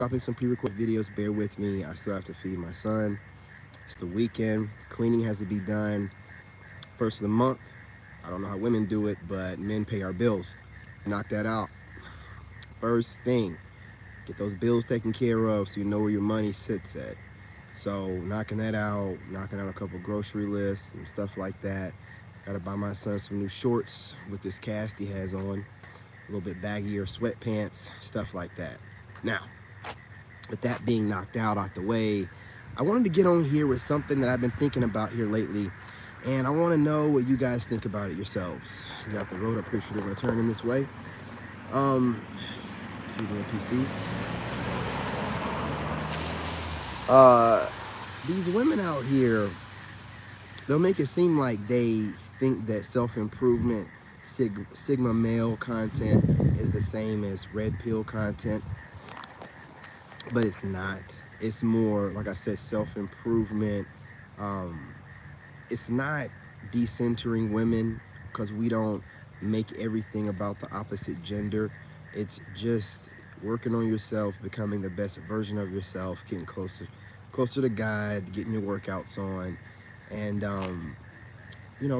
dropping some pre-recorded videos. Bear with me. I still have to feed my son. It's the weekend. Cleaning has to be done first of the month. I don't know how women do it, but men pay our bills. Knock that out. First thing, get those bills taken care of so you know where your money sits at. So knocking out a couple grocery lists and stuff like that. Gotta buy my son some new shorts with this cast he has on. A little bit baggier sweatpants, stuff like that. Now, with that being knocked out the way, I wanted to get on here with something that I've been thinking about here lately, and I want to know what you guys think about it yourselves. You got the road, I'm pretty sure they're going to turn in this way. Doing PCs. These women out here, they'll make it seem like they think that self-improvement, Sigma male content is the same as red pill content, but it's not. It's more, like I said, self-improvement. It's not decentering women because we don't make everything about the opposite gender. It's just working on yourself, becoming the best version of yourself, getting closer to God, getting your workouts on, and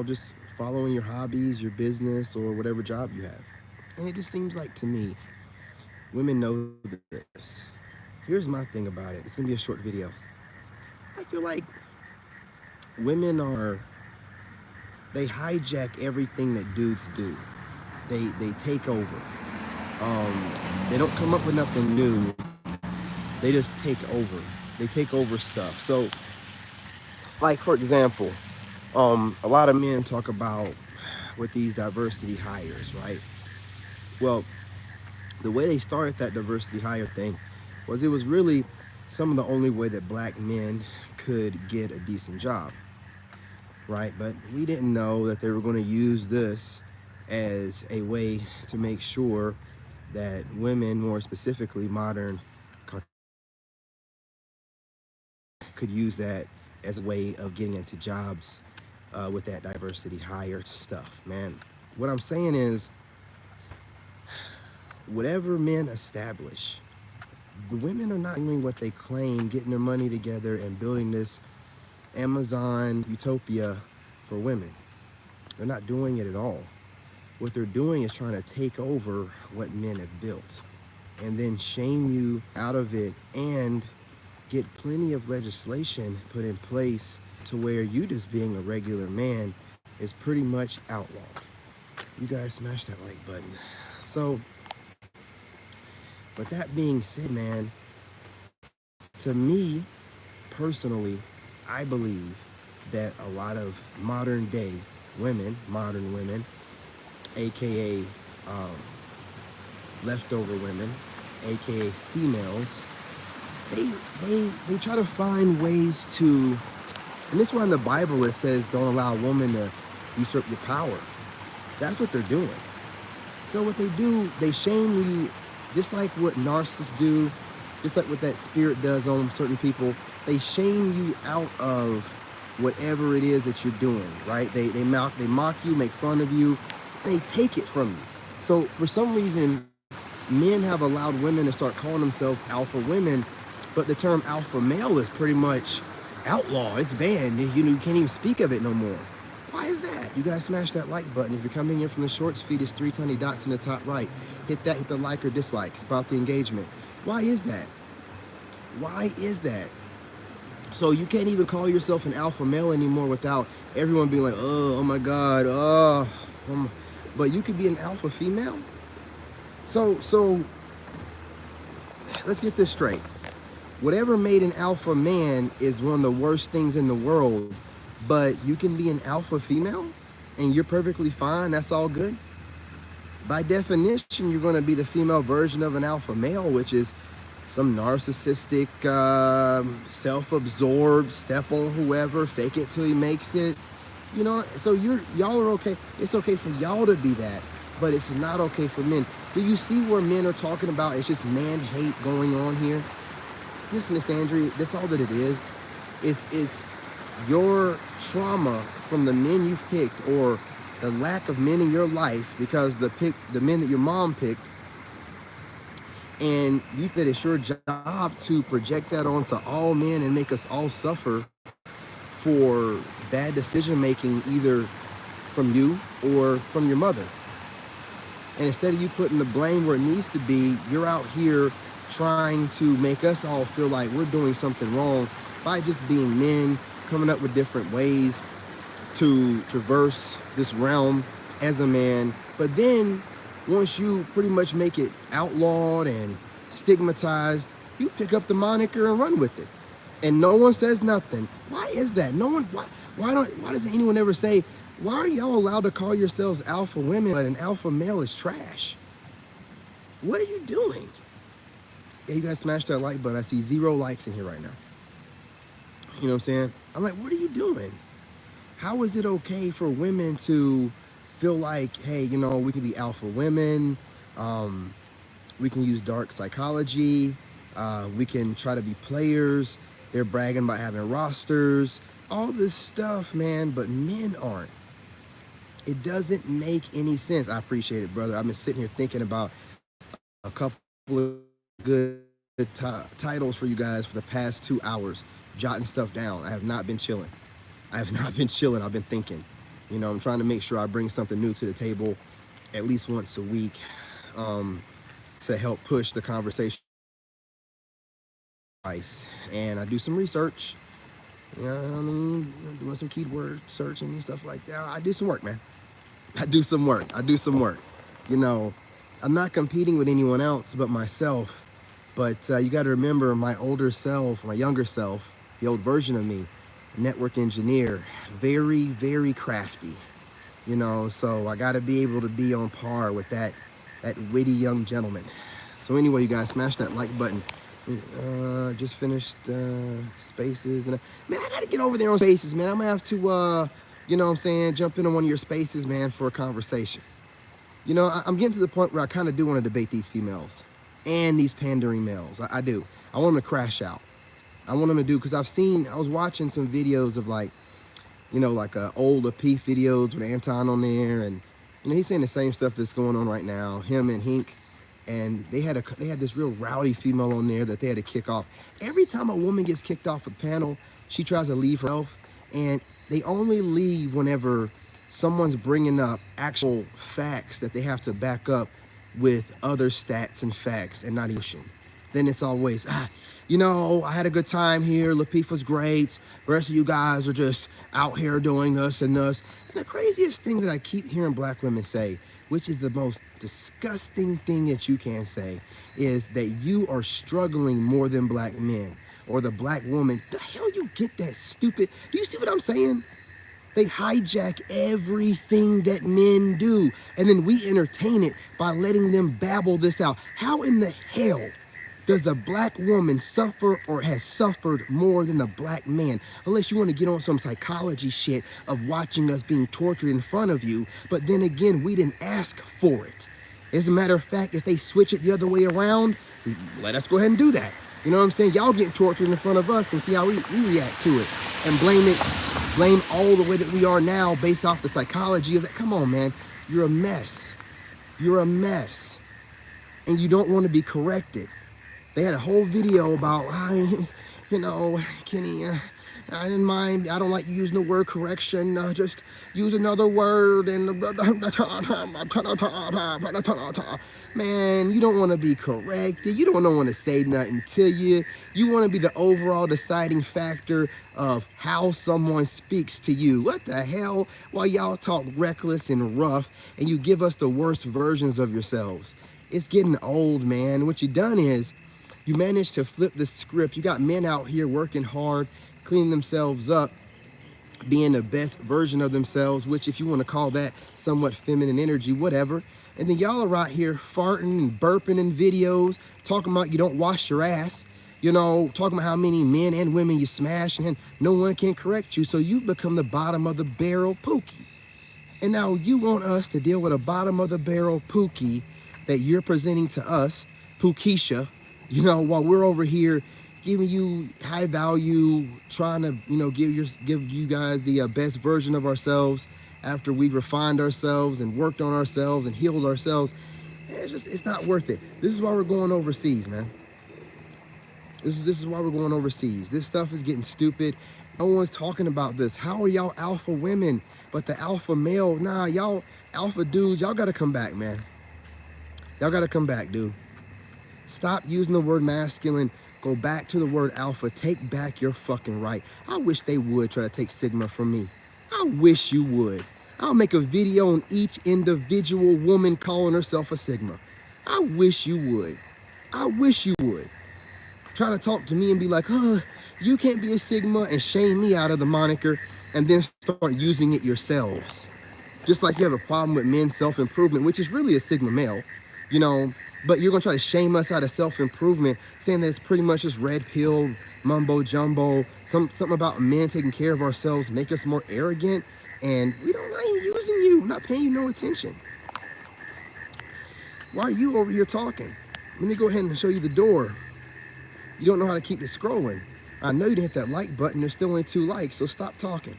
just following your hobbies, your business, or whatever job you have. And it just seems like to me, women know this. Here's my thing about it. It's gonna be a short video. I feel like women they hijack everything that dudes do. They take over. They don't come up with nothing new. They just take over. They take over stuff. So, like for example, a lot of men talk about with these diversity hires, right? Well, the way they started that diversity hire thing was it was really some of the only way that black men could get a decent job, right? But we didn't know that they were going to use this as a way to make sure that women, more specifically modern, could use that as a way of getting into jobs with that diversity hire stuff, man. What I'm saying is, whatever men establish, the women are not doing what they claim, getting their money together and building this Amazon utopia for women. They're not doing it at all. What they're doing is trying to take over what men have built and then shame you out of it and get plenty of legislation put in place to where you just being a regular man is pretty much outlawed. You guys smash that like button. So, with that being said, man, to me, personally, I believe that a lot of modern women, aka leftover women, aka females, they try to find ways to, and this is why in the Bible it says don't allow a woman to usurp your power. That's what they're doing. So what they do, they shame you, just like what narcissists do, just like what that spirit does on certain people. They shame you out of whatever it is that you're doing, right? They mock you, make fun of you, they take it from you. So for some reason, men have allowed women to start calling themselves alpha women, but the term alpha male is pretty much outlawed. It's banned. You can't even speak of it no more. Why is that? You guys smash that like button. If you're coming in from the shorts feed, it's 3 tiny dots in the top right. Hit that, hit the like or dislike. It's about the engagement. Why is that? Why is that? So you can't even call yourself an alpha male anymore without everyone being like, oh my God, but you could be an alpha female. So let's get this straight. Whatever made an alpha man is one of the worst things in the world, but you can be an alpha female and you're perfectly fine. That's all good. By definition, you're going to be the female version of an alpha male, which is some narcissistic, self-absorbed, step on whoever, fake it till he makes it. So y'all are okay. It's okay for y'all to be that, but it's not okay for men. Do you see where men are talking about it's just man hate going on here? Just Miss Andrea, that's all that it is. It's your trauma from the men you've picked, or the lack of men in your life, because the men that your mom picked And you that it's your job to project that onto all men and make us all suffer for bad decision making, either from you or from your mother. And instead of you putting the blame where it needs to be, you're out here trying to make us all feel like we're doing something wrong by just being men, coming up with different ways to traverse this realm as a man. But then once you pretty much make it outlawed and stigmatized, you pick up the moniker and run with it. And no one says nothing. Why is that? No one, why doesn't anyone ever say, why are y'all allowed to call yourselves alpha women, but an alpha male is trash? What are you doing? Yeah, you guys smash that like button. I see 0 likes in here right now. You know what I'm saying? I'm like, what are you doing? How is it okay for women to feel like, hey, you know, we can be alpha women, we can use dark psychology, we can try to be players, they're bragging about having rosters, all this stuff, man, but men aren't. It doesn't make any sense. I appreciate it, brother. I've been sitting here thinking about a couple of good titles for you guys for the past 2 hours, jotting stuff down. I have not been chilling. I've been thinking. You know, I'm trying to make sure I bring something new to the table at least once a week to help push the conversation. And I do some research. You know what I mean? Doing some keyword searching and stuff like that. I do some work, man. I do some work. You know, I'm not competing with anyone else but myself. But you got to remember, my older self, my younger self, the old version of me, network engineer, very, very crafty. You know, so I got to be able to be on par with that witty young gentleman. So anyway, you guys, smash that like button. Just finished Spaces, and man, I gotta get over there on Spaces, man. I'm gonna have to, you know what I'm saying, jump into one of your Spaces, man, for a conversation. You know, I'm getting to the point where I kind of do want to debate these females and these pandering males. I do. I want them to crash out. I want them to do, because I was watching some videos of, like, you know, like old Apif videos with Anton on there, and you know, he's saying the same stuff that's going on right now. Him and Hink. And they had this real rowdy female on there that they had to kick off. Every time a woman gets kicked off a panel, she tries to leave herself, and they only leave whenever someone's bringing up actual facts that they have to back up with other stats and facts and not emotion. Then it's always, you know, I had a good time here. Lapif was great. The rest of you guys are just out here doing this and this. And the craziest thing that I keep hearing black women say, which is the most disgusting thing that you can say, is that you are struggling more than black men, or the black woman. The hell you get that stupid? Do you see what I'm saying? They hijack everything that men do, and then we entertain it by letting them babble this out. How in the hell does a black woman suffer or has suffered more than a black man? Unless you want to get on some psychology shit of watching us being tortured in front of you. But then again, we didn't ask for it. As a matter of fact, if they switch it the other way around, let us go ahead and do that. You know what I'm saying? Y'all get tortured in front of us and see how we react to it. And blame all the way that we are now based off the psychology of that. Come on, man. You're a mess. You're a mess. And you don't want to be corrected. They had a whole video about, you know, Kenny, I didn't mind. I don't like you using the word correction. Just use another word. And man, you don't want to be corrected. You don't want to say nothing to you. You want to be the overall deciding factor of how someone speaks to you. What the hell? While y'all talk reckless and rough, and you give us the worst versions of yourselves. It's getting old, man. What you done is, you managed to flip the script. You got men out here working hard, cleaning themselves up, being the best version of themselves, which if you want to call that somewhat feminine energy, whatever. And then y'all are out here farting and burping in videos, talking about you don't wash your ass, you know, talking about how many men and women you smash, and no one can correct you. So you've become the bottom of the barrel Pookie. And now you want us to deal with a bottom of the barrel Pookie that you're presenting to us, Pookisha, you know, while we're over here giving you high value, trying to, you know, give you guys the best version of ourselves after we refined ourselves and worked on ourselves and healed ourselves. It's not worth it. This is why we're going overseas, man. This is why we're going overseas. This stuff is getting stupid. No one's talking about this. How are y'all alpha women, but the alpha male? Nah, y'all alpha dudes, y'all gotta come back, man. Y'all gotta come back, dude. Stop using the word masculine. Go back to the word alpha. Take back your fucking right. I wish they would try to take Sigma from me. I wish you would. I'll make a video on each individual woman calling herself a Sigma. I wish you would. I wish you would. Try to talk to me and be like, you can't be a Sigma, and shame me out of the moniker, and then start using it yourselves. Just like you have a problem with men's self-improvement, which is really a Sigma male, you know, but you're gonna try to shame us out of self-improvement, saying that it's pretty much just red pill, mumbo jumbo, something about men taking care of ourselves, make us more arrogant, and I ain't using you, I'm not paying you no attention. Why are you over here talking? Let me go ahead and show you the door. You don't know how to keep it scrolling. I know you didn't hit that like button. There's still only 2 likes, so stop talking.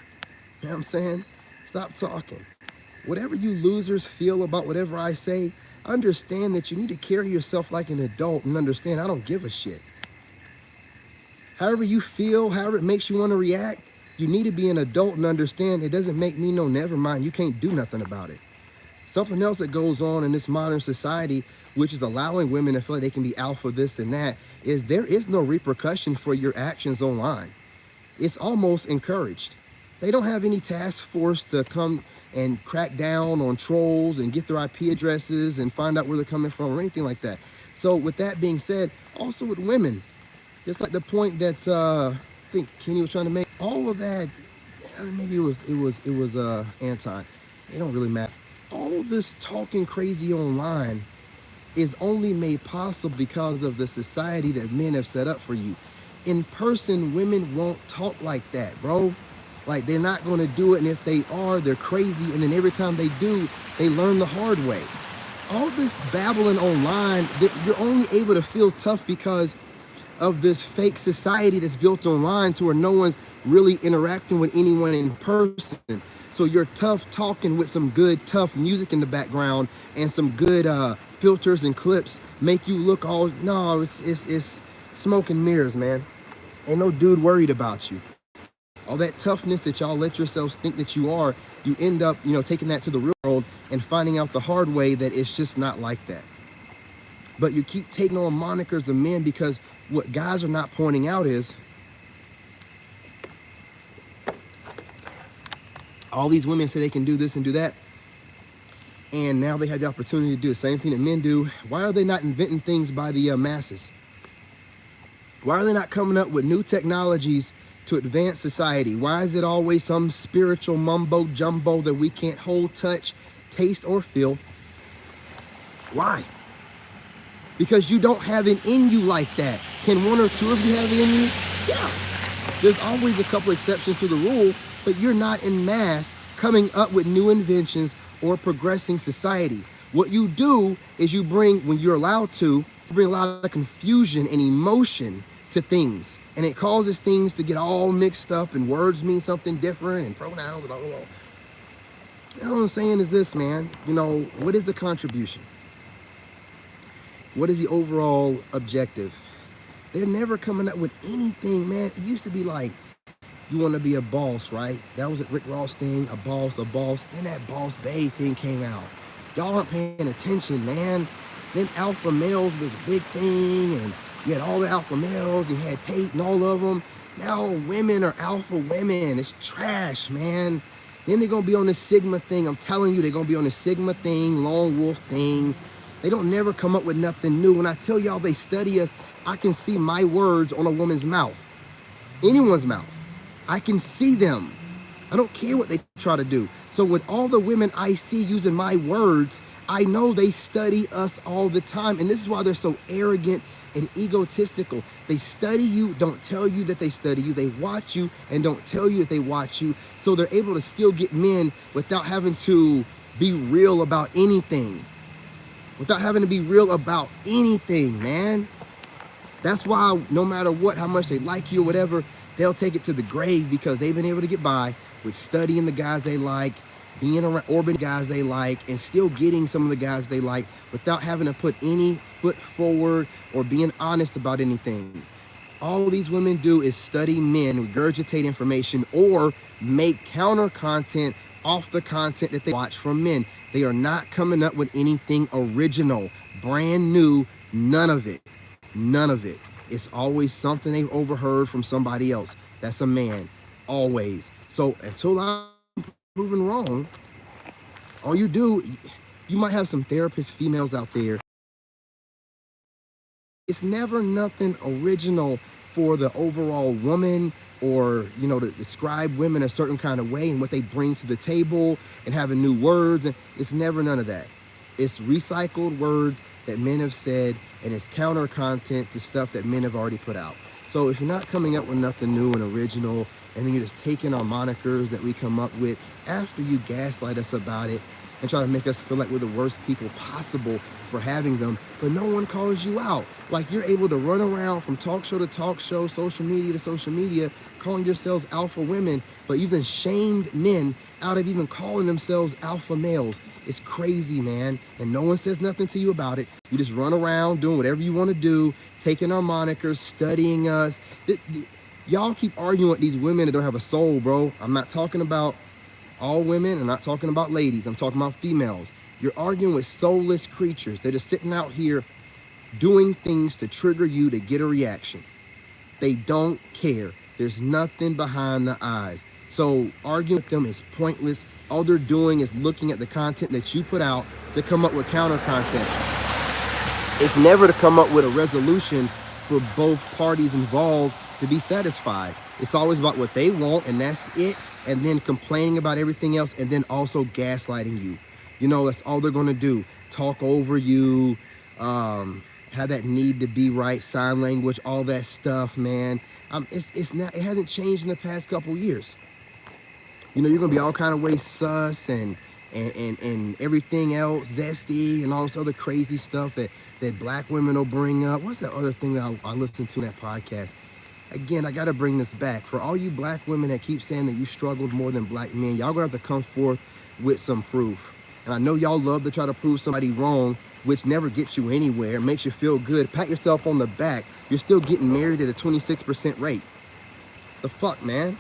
You know what I'm saying? Stop talking. Whatever you losers feel about whatever I say, understand that you need to carry yourself like an adult and understand I don't give a shit. However you feel, however it makes you want to react, you need to be an adult and understand it doesn't make me no never mind. You can't do nothing about it. Something else that goes on in this modern society, which is allowing women to feel like they can be alpha this and that, is there is no repercussion for your actions online. It's almost encouraged. They don't have any task force to come and crack down on trolls and get their IP addresses and find out where they're coming from or anything like that. So with that being said, also with women, just like the point that I think Kenny was trying to make, all of that, maybe it was Anton. It don't really matter. All of this talking crazy online is only made possible because of the society that men have set up for you. In person, women won't talk like that, bro. Like, they're not going to do it, and if they are, they're crazy, and then every time they do, they learn the hard way. All this babbling online, you're only able to feel tough because of this fake society that's built online to where no one's really interacting with anyone in person. So you're tough talking with some good, tough music in the background and some good filters and clips make you look all, no, it's smoke and mirrors, man. Ain't no dude worried about you. All that toughness that y'all let yourselves think that you are, you end up, taking that to the real world and finding out the hard way that it's just not like that. But you keep taking on monikers of men because what guys are not pointing out is all these women say they can do this and do that, and now they have the opportunity to do the same thing that men do. Why are they not inventing things by the masses? Why are they not coming up with new technologies to advance society? Why is it always some spiritual mumbo jumbo that we can't hold, touch, taste, or feel? Why? Because you don't have it in you like that. Can 1 or 2 of you have it in you? Yeah. There's always a couple exceptions to the rule, but you're not in mass coming up with new inventions or progressing society. What you do is you bring, when you're allowed to, you bring a lot of confusion and emotion to things. And it causes things to get all mixed up and words mean something different and pronouns, blah, blah, blah. You know what I'm saying is this, man. What is the contribution? What is the overall objective? They're never coming up with anything, man. It used to be like, you want to be a boss, right? That was a Rick Ross thing, a boss. Then that Boss Bae thing came out. Y'all aren't paying attention, man. Then alpha males was a big thing, and you had all the alpha males, and you had Tate and all of them. Now women are alpha women. It's trash, man. Then they're going to be on this Sigma thing. I'm telling you, they're going to be on this Sigma thing, lone wolf thing. They don't never come up with nothing new. When I tell y'all they study us, I can see my words on a woman's mouth. Anyone's mouth. I can see them. I don't care what they try to do. So with all the women I see using my words, I know they study us all the time. And this is why they're so arrogant and egotistical. They study you, don't tell you that they study you. They watch you and don't tell you that they watch you. So they're able to still get men without having to be real about anything. Without having to be real about anything, man. That's why no matter what, how much they like you or whatever, they'll take it to the grave because they've been able to get by with studying the guys they like, being around orbiting guys they like and still getting some of the guys they like without having to put any foot forward or being honest about anything. All these women do is study men, regurgitate information, or make counter content off the content that they watch from men. They are not coming up with anything original, brand new, none of it. None of it. It's always something they've overheard from somebody else. That's a man, always. So until I'm proven wrong, all you do, you might have some therapist females out there. It's never nothing original for the overall woman, or, you know, to describe women a certain kind of way and what they bring to the table and having new words. And it's never none of that. It's recycled words that men have said, and it's counter content to stuff that men have already put out. So if you're not coming up with nothing new and original, and then you're just taking our monikers that we come up with after you gaslight us about it and try to make us feel like we're the worst people possible for having them, but no one calls you out. Like, you're able to run around from talk show to talk show, social media to social media, calling yourselves alpha women, but you've then shamed men out of even calling themselves alpha males. It's crazy, man. And no one says nothing to you about it. You just run around doing whatever you want to do, taking our monikers, studying us. Y'all keep arguing with these women that don't have a soul, bro. I'm not talking about all women. I'm not talking about ladies. I'm talking about females. You're arguing with soulless creatures. They're just sitting out here doing things to trigger you to get a reaction. They don't care. There's nothing behind the eyes. So arguing with them is pointless. All they're doing is looking at the content that you put out to come up with counter content. It's never to come up with a resolution for both parties involved to be satisfied. It's always about what they want, and that's it, and then complaining about everything else, and then also gaslighting you. You know, that's all they're going to do. Talk over you, have that need to be right, sign language, all that stuff, man. It's not, it hasn't changed in the past couple years. You know, you're going to be all kind of ways sus and everything else, zesty, and all this other crazy stuff that black women will bring up. What's that other thing that I listened to in that podcast? Again, I got to bring this back. For all you black women that keep saying that you struggled more than black men, y'all going to have to come forth with some proof. And I know y'all love to try to prove somebody wrong, which never gets you anywhere, makes you feel good. Pat yourself on the back. You're still getting married at a 26% rate. The fuck, man?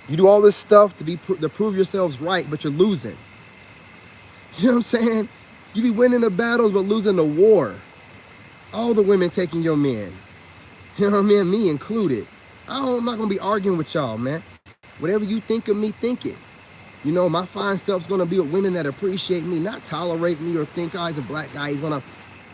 You do all this stuff to prove yourselves right, but you're losing. You know what I'm saying? You be winning the battles, but losing the war. All the women taking your men. You know what I mean? Me included. I'm not going to be arguing with y'all, man. Whatever you think of me, think it. You know, my fine self's going to be with women that appreciate me, not tolerate me or think, oh, he's a black guy. He's going to...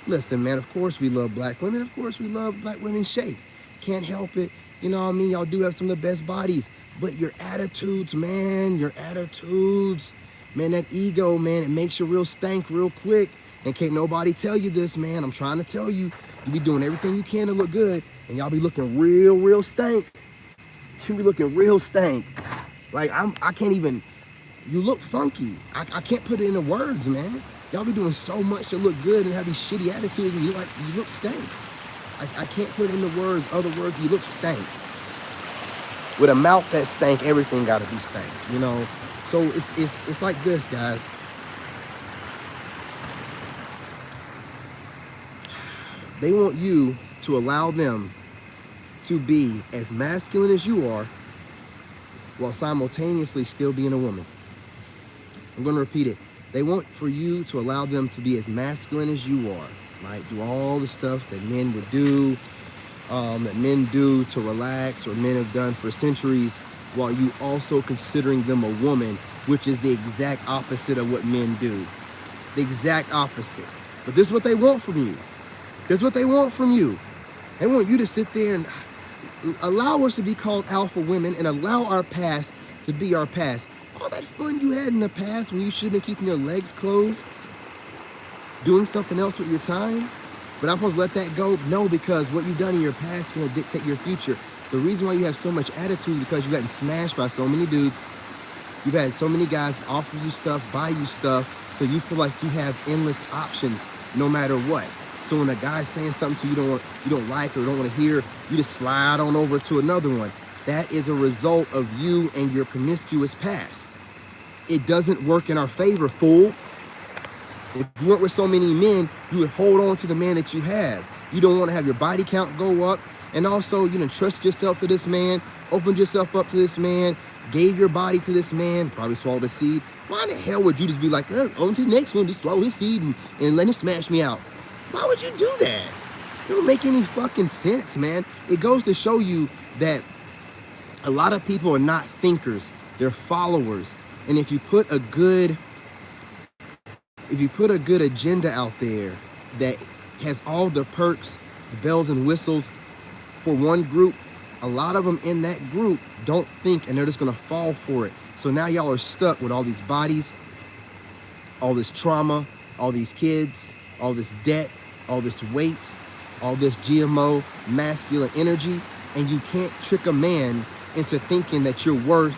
Listen, man, of course we love black women. Of course we love black women's shape. Can't help it. You know what I mean? Y'all do have some of the best bodies. But your attitudes, man, your attitudes, man, that ego, man, it makes you real stank real quick. And can't nobody tell you this, man. I'm trying to tell you. You be doing everything you can to look good, and y'all be looking real stank. You be looking real stank. Like, I can't even... You look funky. I can't put it into words, man. Y'all be doing so much to look good and have these shitty attitudes, and you look stank. I can't put it into words. Other words, you look stank. With a mouth that stank, everything gotta be stank, you know? So it's like this, guys. They want you to allow them to be as masculine as you are while simultaneously still being a woman. I'm going to repeat it. They want for you to allow them to be as masculine as you are, right? Do all the stuff that men would do, that men do to relax, or men have done for centuries, while you also considering them a woman, which is the exact opposite of what men do. The exact opposite. But this is what they want from you. This is what they want from you. They want you to sit there and allow us to be called alpha women and allow our past to be our past. All that fun you had in the past when you should have been keeping your legs closed, doing something else with your time, but I'm supposed to let that go? No, because what you've done in your past is going to dictate your future. The reason why you have so much attitude is because you've gotten smashed by so many dudes. You've had so many guys offer you stuff, buy you stuff, so you feel like you have endless options no matter what. So when a guy's saying something to you don't like or don't want to hear, you just slide on over to another one. That is a result of you and your promiscuous past. it doesn't work in our favor, fool. If you weren't with so many men, you would hold on to the man that you have. You don't want to have your body count go up. And also, you know, trust yourself to this man, opened yourself up to this man, gave your body to this man, probably swallowed a seed. Why in the hell would you just be like, on to the next one, just swallow his seed and let him smash me out? Why would you do that? It don't make any fucking sense, man. It goes to show you that a lot of people are not thinkers, they're followers. And if you put a good agenda out there that has all the perks, the bells and whistles for one group, a lot of them in that group don't think, and they're just gonna fall for it. So now y'all are stuck with all these bodies, all this trauma, all these kids, all this debt, all this weight, all this GMO masculine energy, and you can't trick a man into thinking that you're worth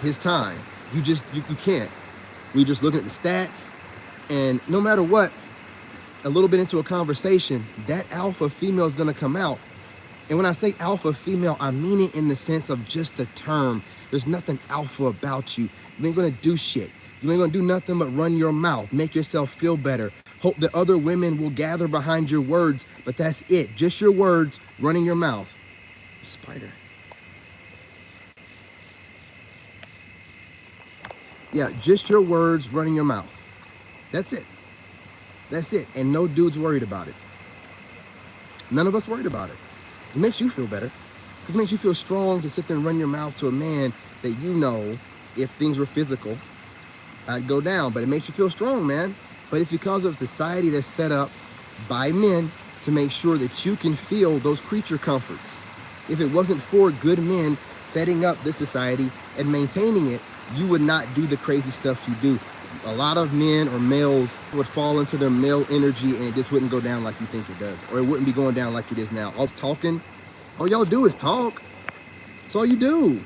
his time. You can't. We're just looking at the stats, and no matter what, a little bit into a conversation, that alpha female is gonna come out. And when I say alpha female, I mean it in the sense of just the term. There's nothing alpha about you. You ain't gonna do shit. You ain't gonna do nothing but run your mouth, make yourself feel better, hope that other women will gather behind your words, but that's it. Just your words, running your mouth. Spider. Yeah, just your words, running your mouth. That's it. That's it. And no dude's worried about it. None of us worried about it. It makes you feel better. It makes you feel strong to sit there and run your mouth to a man that you know, if things were physical, I'd go down. But it makes you feel strong, man. But it's because of society that's set up by men to make sure that you can feel those creature comforts. If it wasn't for good men setting up this society and maintaining it, you would not do the crazy stuff you do. A lot of men or males would fall into their male energy and it just wouldn't go down like you think it does. Or it wouldn't be going down like it is now. All talking, all y'all do is talk. That's all you do.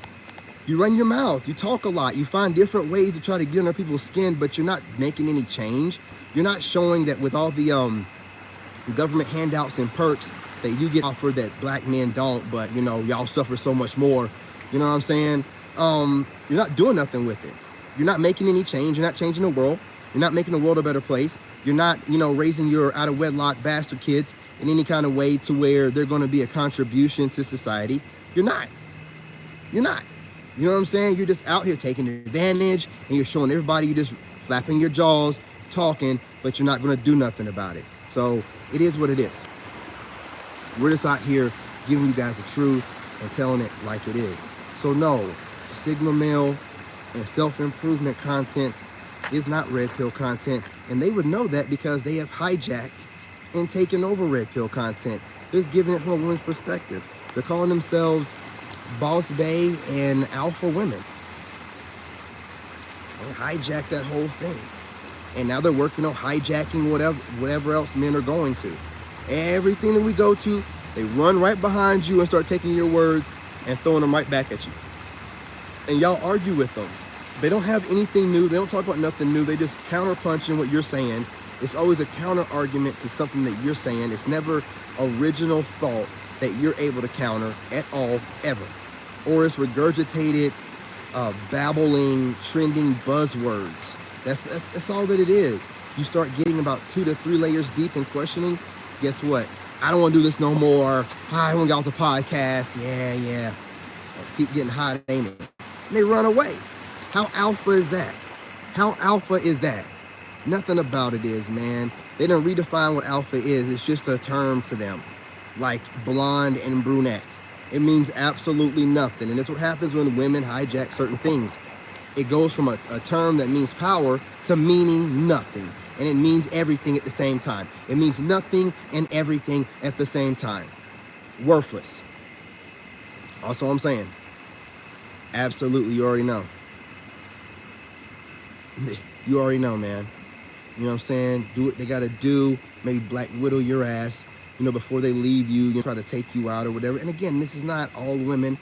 You run your mouth, you talk a lot, you find different ways to try to get under people's skin, but you're not making any change. You're not showing that with all the government handouts and perks that you get offered that black men don't, but you know, y'all suffer so much more. You know what I'm saying? You're not doing nothing with it. You're not making any change. You're not changing the world. You're not making the world a better place. You're not, you know, raising your out of wedlock bastard kids in any kind of way to where they're going to be a contribution to society. You're not. You're not. You know what I'm saying? You're just out here taking advantage and you're showing everybody, you're just flapping your jaws, talking, but you're not going to do nothing about it. So it is what it is. We're just out here giving you guys the truth and telling it like it is. So no, Sigma male and self-improvement content is not red pill content, and they would know that because they have hijacked and taken over red pill content. They're just giving it from a woman's perspective. They're calling themselves boss bae and alpha women. They hijacked that whole thing, and now they're working on hijacking whatever else men are going to. Everything that we go to, they run right behind you and start taking your words and throwing them right back at you. And y'all argue with them. They don't have anything new. They don't talk about nothing new. They just counterpunching what you're saying. It's always a counter argument to something that you're saying. It's never original thought that you're able to counter at all, ever. Or it's regurgitated, babbling, trending buzzwords. That's all that it is. You start getting about 2 to 3 layers deep in questioning. Guess what? I don't want to do this no more. I want to get off the podcast. Yeah. That seat getting hot, ain't it? And they run away. How alpha is that? How alpha is that? Nothing about it is, man. They don't redefine what alpha is. It's just a term to them, like blonde and brunette. It means absolutely nothing. And that's what happens when women hijack certain things. It goes from a term that means power to meaning nothing. And it means everything at the same time. It means nothing and everything at the same time. Worthless. That's all I'm saying. Absolutely, you already know. You already know, man. You know what I'm saying? Do what they gotta do. Maybe Black Widow your ass, you know, before they leave you, you know, try to take you out or whatever. And again, this is not all women,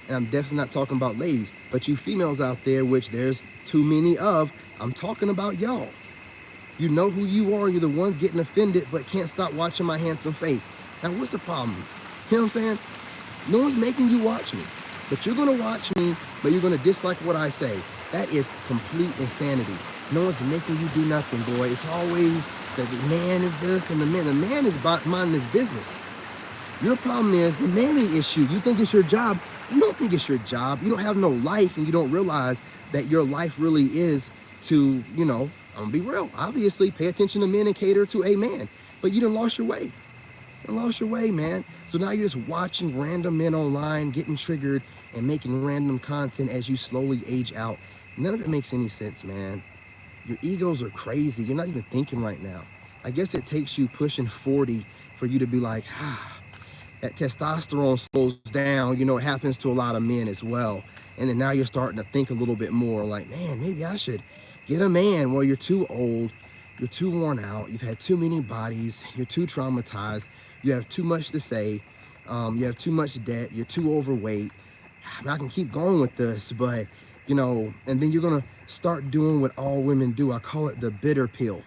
and I'm definitely not talking about ladies, but you females out there, which there's too many of, I'm talking about y'all. You know who you are. You're the ones getting offended, but can't stop watching my handsome face. Now, what's the problem? You know what I'm saying? No one's making you watch me, but you're gonna watch me, but you're gonna dislike what I say. That is complete insanity. No one's making you do nothing, boy. It's always that the man is this and the man is minding his business. Your problem is the manly issue. You think it's your job. You don't think it's your job. You don't have no life, and you don't realize that your life really is to, I'm gonna be real. Obviously, pay attention to men and cater to a man. But you done lost your way. You lost your way, man. So now you're just watching random men online getting triggered and making random content as you slowly age out. None of it makes any sense, man. Your egos are crazy. You're not even thinking right now. I guess it takes you pushing 40 for you to be like, that testosterone slows down. It happens to a lot of men as well. And then now you're starting to think a little bit more like, man, maybe I should get a man. Well, you're too old. You're too worn out. You've had too many bodies. You're too traumatized. You have too much to say. You have too much debt. You're too overweight. I'm not going to keep going with this, but, and then you're going to start doing what all women do. I call it the bitter pill.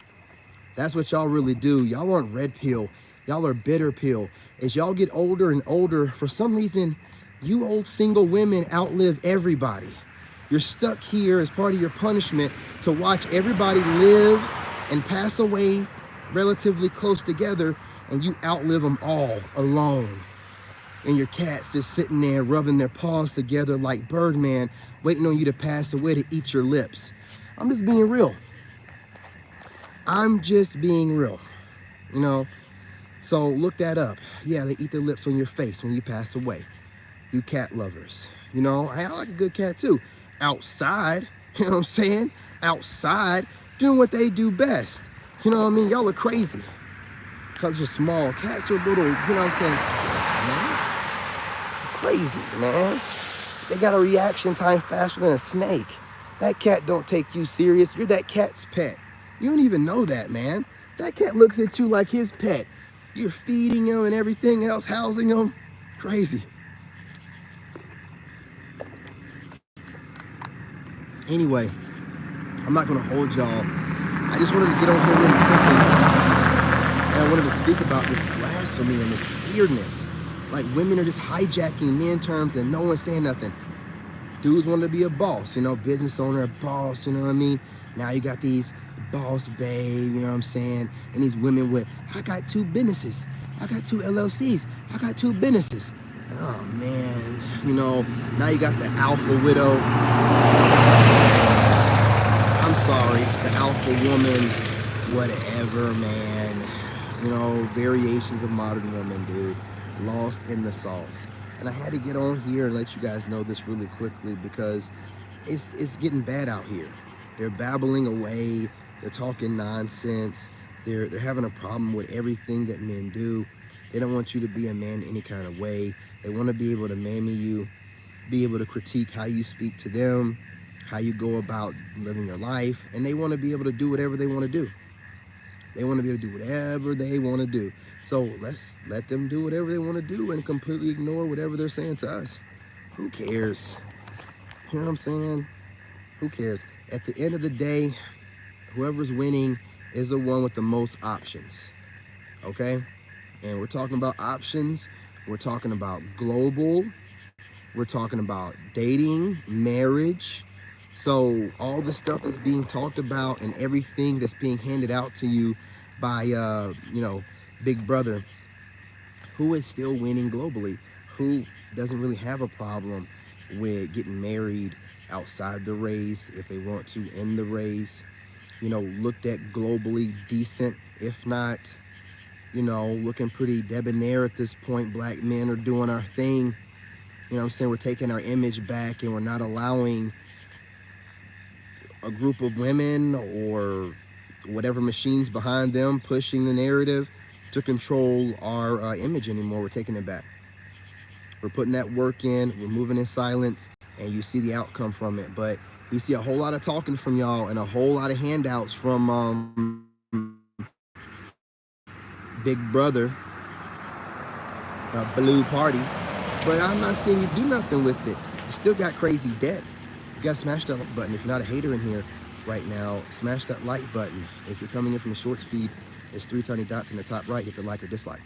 That's what y'all really do. Y'all aren't red pill. Y'all are bitter pill. As y'all get older and older, for some reason, you old single women outlive everybody. You're stuck here as part of your punishment to watch everybody live and pass away relatively close together, and you outlive them all alone. And your cats just sitting there rubbing their paws together like Birdman, waiting on you to pass away to eat your lips. I'm just being real. I'm just being real, So look that up. Yeah, they eat their lips on your face when you pass away. You cat lovers. I like a good cat too. Outside, you know what I'm saying? Outside, doing what they do best. You know what I mean? Y'all are crazy. Because you're small. Cats are little, you know what I'm saying? Man, crazy, man. They got a reaction time faster than a snake. That cat don't take you serious. You're that cat's pet. You don't even know that, man. That cat looks at you like his pet. You're feeding him and everything else, housing him. Crazy. Anyway, I'm not gonna hold y'all. I just wanted to get on here really quickly. And I wanted to speak about this blasphemy and this weirdness. Like women are just hijacking men terms and no one's saying nothing. Dudes want to be a boss, business owner, a boss, you know what I mean? Now you got these boss babe, you know what I'm saying? And these women with, I got 2 businesses. I got 2 LLCs. I got 2 businesses. Oh man, now you got the alpha widow. I'm sorry, the alpha woman, whatever, man. Variations of modern woman, dude. Lost in the sauce. And I had to get on here and let you guys know this really quickly because it's getting bad out here. They're babbling away. They're talking nonsense. They're having a problem with everything that men do. They don't want you to be a man any kind of way. They want to be able to mammy you, be able to critique how you speak to them, how you go about living your life, and they want to be able to do whatever they want to do. They want to be able to do whatever they want to do. So let's let them do whatever they want to do and completely ignore whatever they're saying to us. Who cares? You know what I'm saying? Who cares? At the end of the day, whoever's winning is the one with the most options. Okay? And we're talking about options. We're talking about global. We're talking about dating, marriage. So all the stuff that's being talked about and everything that's being handed out to you by, Big Brother, who is still winning globally? Who doesn't really have a problem with getting married outside the race if they want to in the race? Looked at globally decent, if not, looking pretty debonair at this point. Black men are doing our thing. I'm saying? We're taking our image back and we're not allowing a group of women or whatever machines behind them pushing the narrative to control our image anymore. We're taking it back. We're putting that work in. We're moving in silence, and you see the outcome from it. But we see a whole lot of talking from y'all and a whole lot of handouts from Big Brother, Blue Party. But I'm not seeing you do nothing with it. You still got crazy debt. You got to smash that like button. If you're not a hater in here right now, smash that like button. If you're coming in from the shorts feed, there's 3 tiny dots in the top right. Hit the like or dislike.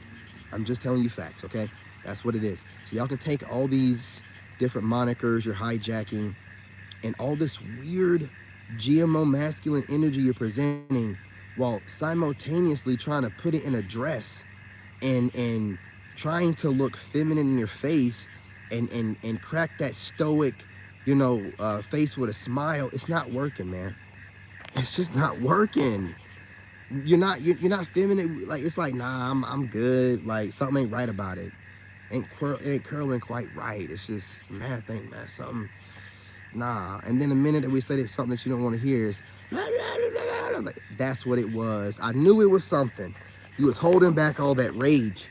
I'm just telling you facts, okay? That's what it is. So y'all can take all these different monikers you're hijacking and all this weird GMO masculine energy you're presenting while simultaneously trying to put it in a dress and trying to look feminine in your face and crack that stoic, face with a smile. It's not working, man. It's just not working. You're not feminine. Like, it's like, nah, I'm good. Like, something ain't right about it. It ain't curling quite right. It's just, man, something. Nah. And then the minute that we say that something that you don't want to hear is, like, that's what it was. I knew it was something. You was holding back all that rage.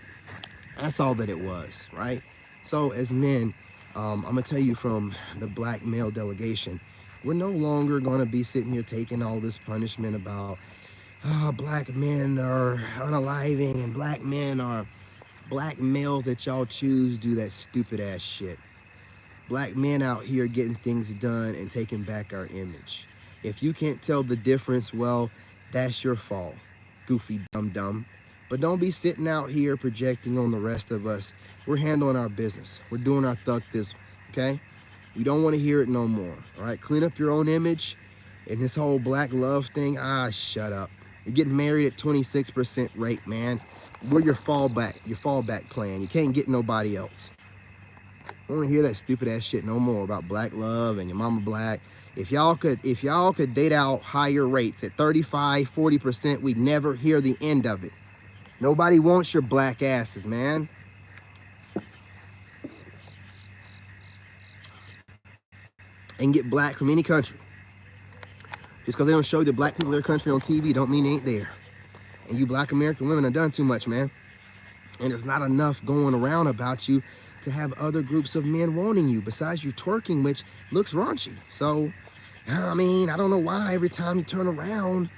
That's all that it was, right? So as men, I'm gonna tell you from the black male delegation, we're no longer gonna be sitting here taking all this punishment about black men are unaliving and black men are black males that y'all choose do that stupid ass shit. Black men out here getting things done and taking back our image. If you can't tell the difference, well, that's your fault, goofy dum-dum. But don't be sitting out here projecting on the rest of us. We're handling our business. We're doing our thug this, okay? We don't want to hear it no more, all right? Clean up your own image. And this whole black love thing, shut up. You're getting married at 26% rate, man. We're your fallback plan. You can't get nobody else. I don't want to hear that stupid ass shit no more about black love and your mama black. If y'all could date out higher rates at 35, 40%, we'd never hear the end of it. Nobody wants your black asses, man. And get black from any country. Just because they don't show the black people of their country on TV don't mean they ain't there. And you black American women have done too much, man. And there's not enough going around about you to have other groups of men wanting you besides you twerking, which looks raunchy. So, I mean, I don't know why every time you turn around,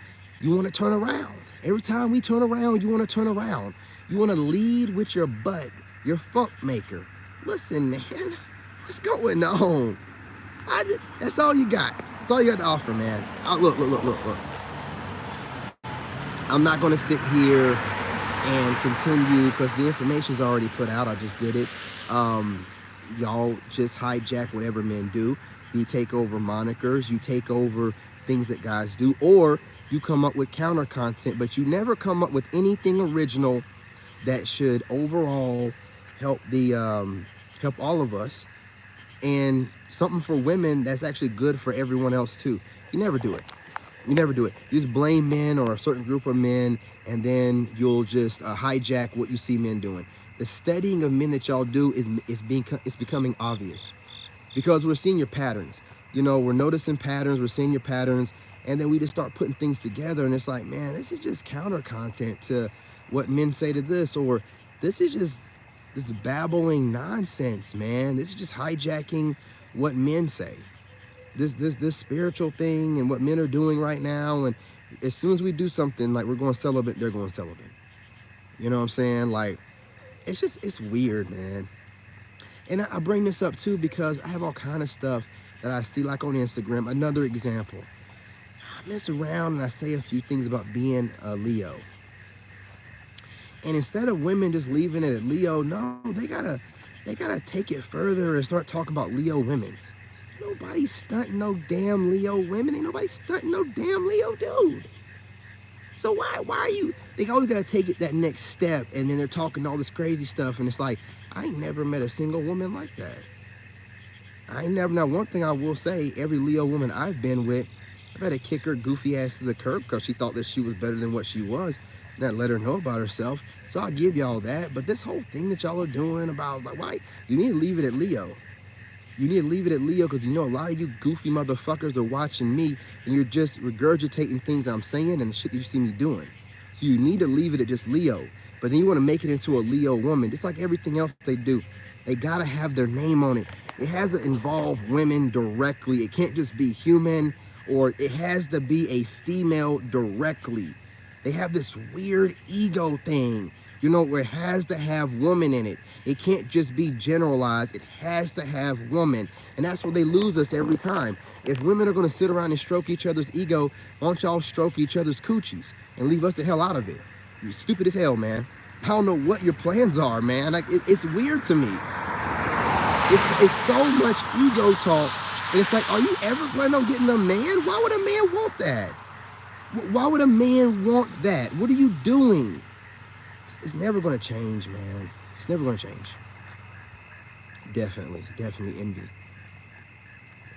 you want to turn around. Every time we turn around, you want to turn around. You want to lead with your butt, your funk maker. Listen, man, what's going on? That's all you got. That's all you got to offer, man. Look. I'm not going to sit here and continue because the information's already put out. I just did it. Y'all just hijack whatever men do. You take over monikers. You take over things that guys do. Or you come up with counter content, but you never come up with anything original that should overall help help all of us, and something for women that's actually good for everyone else too. You never do it. You never do it. You just blame men or a certain group of men, and then you'll just hijack what you see men doing. The studying of men that y'all do is becoming obvious because we're seeing your patterns. We're noticing patterns. We're seeing your patterns. And then we just start putting things together, and it's like, man, this is just counter content to what men say to this, or this is just this babbling nonsense, man. This is just hijacking what men say. This spiritual thing and what men are doing right now, and as soon as we do something like we're going celibate, they're going celibate. You know what I'm saying? Like, it's weird, man. And I bring this up too because I have all kind of stuff that I see, like on Instagram. Another example. I mess around and I say a few things about being a Leo. And instead of women just leaving it at Leo, no, they gotta take it further and start talking about Leo women. Nobody's stunting no damn Leo women. Ain't nobody stunting no damn Leo dude. So why are you? They always gotta take it that next step, and then they're talking all this crazy stuff, and it's like, I ain't never met a single woman like that. Now one thing I will say, every Leo woman I've been with, I've had to kick her goofy ass to the curb because she thought that she was better than what she was, and I let her know about herself. So I'll give y'all that. But this whole thing that y'all are doing about, like, why? You need to leave it at Leo. You need to leave it at Leo because a lot of you goofy motherfuckers are watching me and you're just regurgitating things I'm saying and the shit you see me doing. So you need to leave it at just Leo. But then you want to make it into a Leo woman. Just like everything else they do. They got to have their name on it. It has to involve women directly. It can't just be human, or it has to be a female directly. They have this weird ego thing, where it has to have woman in it. It can't just be generalized. It has to have woman. And that's where they lose us every time. If women are going to sit around and stroke each other's ego, why don't y'all stroke each other's coochies and leave us the hell out of it? You're stupid as hell, man. I don't know what your plans are, man. Like, it's weird to me. It's so much ego talk And it's like, are you ever planning on getting a man? Why would a man want that? Why would a man want that? What are you doing? It's never going to change, man. It's never going to change. Definitely envy.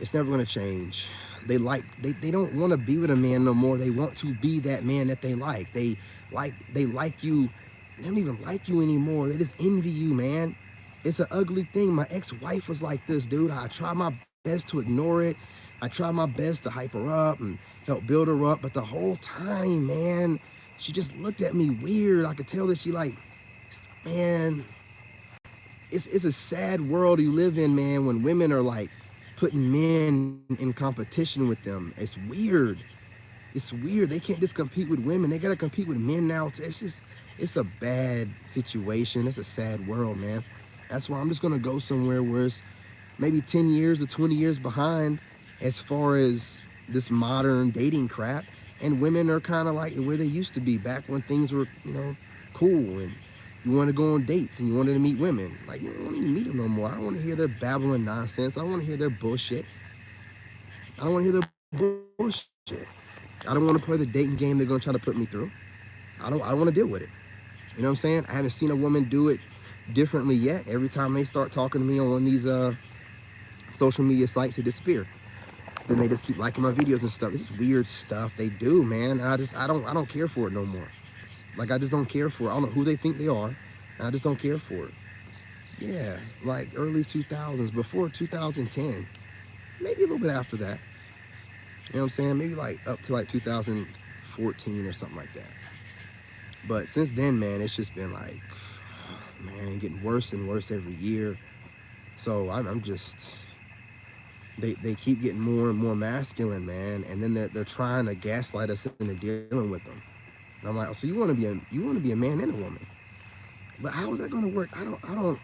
It's never going to change. They don't want to be with a man no more. They want to be that man that they like. They like you. They don't even like you anymore. They just envy you, man. It's an ugly thing. My ex-wife was like this, dude. I tried my best to ignore it. I tried my best to hype her up and help build her up. But the whole time, man, she just looked at me weird. I could tell that she like, man, it's a sad world you live in, man, when women are like putting men in competition with them. It's weird. It's weird. They can't just compete with women. They got to compete with men now. It's a bad situation. It's a sad world, man. That's why I'm just going to go somewhere where it's maybe 10 years or 20 years behind as far as this modern dating crap. And women are kind of like where they used to be back when things were, cool. And you want to go on dates and you wanted to meet women. Like, you don't want to meet them no more. I don't want to hear their babbling nonsense. I don't want to hear their bullshit. I don't want to hear their bullshit. I don't want to play the dating game they're going to try to put me through. I don't want to deal with it. You know what I'm saying? I haven't seen a woman do it differently yet. Every time they start talking to me on these social media sites, they disappear. Then they just keep liking my videos and stuff. This is weird stuff they do, man. I don't care for it no more. Like, I just don't care for it. I don't know who they think they are. And I just don't care for it. Yeah, like early 2000s, before 2010. Maybe a little bit after that. You know what I'm saying? Maybe like up to like 2014 or something like that. But since then, man, it's just been like, man, getting worse and worse every year. So I'm just, they keep getting more and more masculine, man. And then they're trying to gaslight us into dealing with them. And I'm like, oh, so you want to be a man and a woman? But how is that going to work? I don't.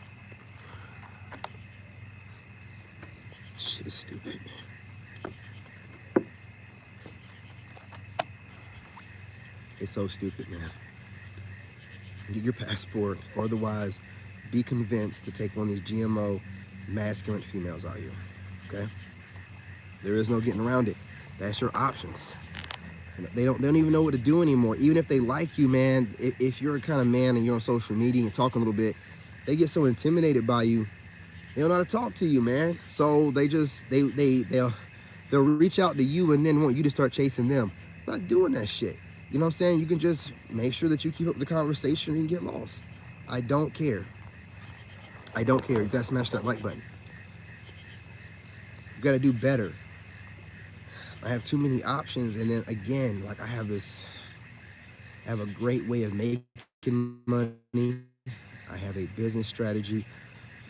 Shit is stupid. It's so stupid, man. Get your passport, or otherwise be convinced to take one of these GMO masculine females out here, okay? There is no getting around it. That's your options. And they don't even know what to do anymore. Even if they like you, man, if you're a kind of man and you're on social media and talking a little bit, they get so intimidated by you, they don't know how to talk to you, man. So they'll reach out to you and then want you to start chasing them. It's not doing that shit. You know what I'm saying? You can just make sure that you keep up the conversation and get lost. I don't care. I don't care. You gotta smash that like button. You gotta do better. I have too many options, and then again, like I have a great way of making money. I have a business strategy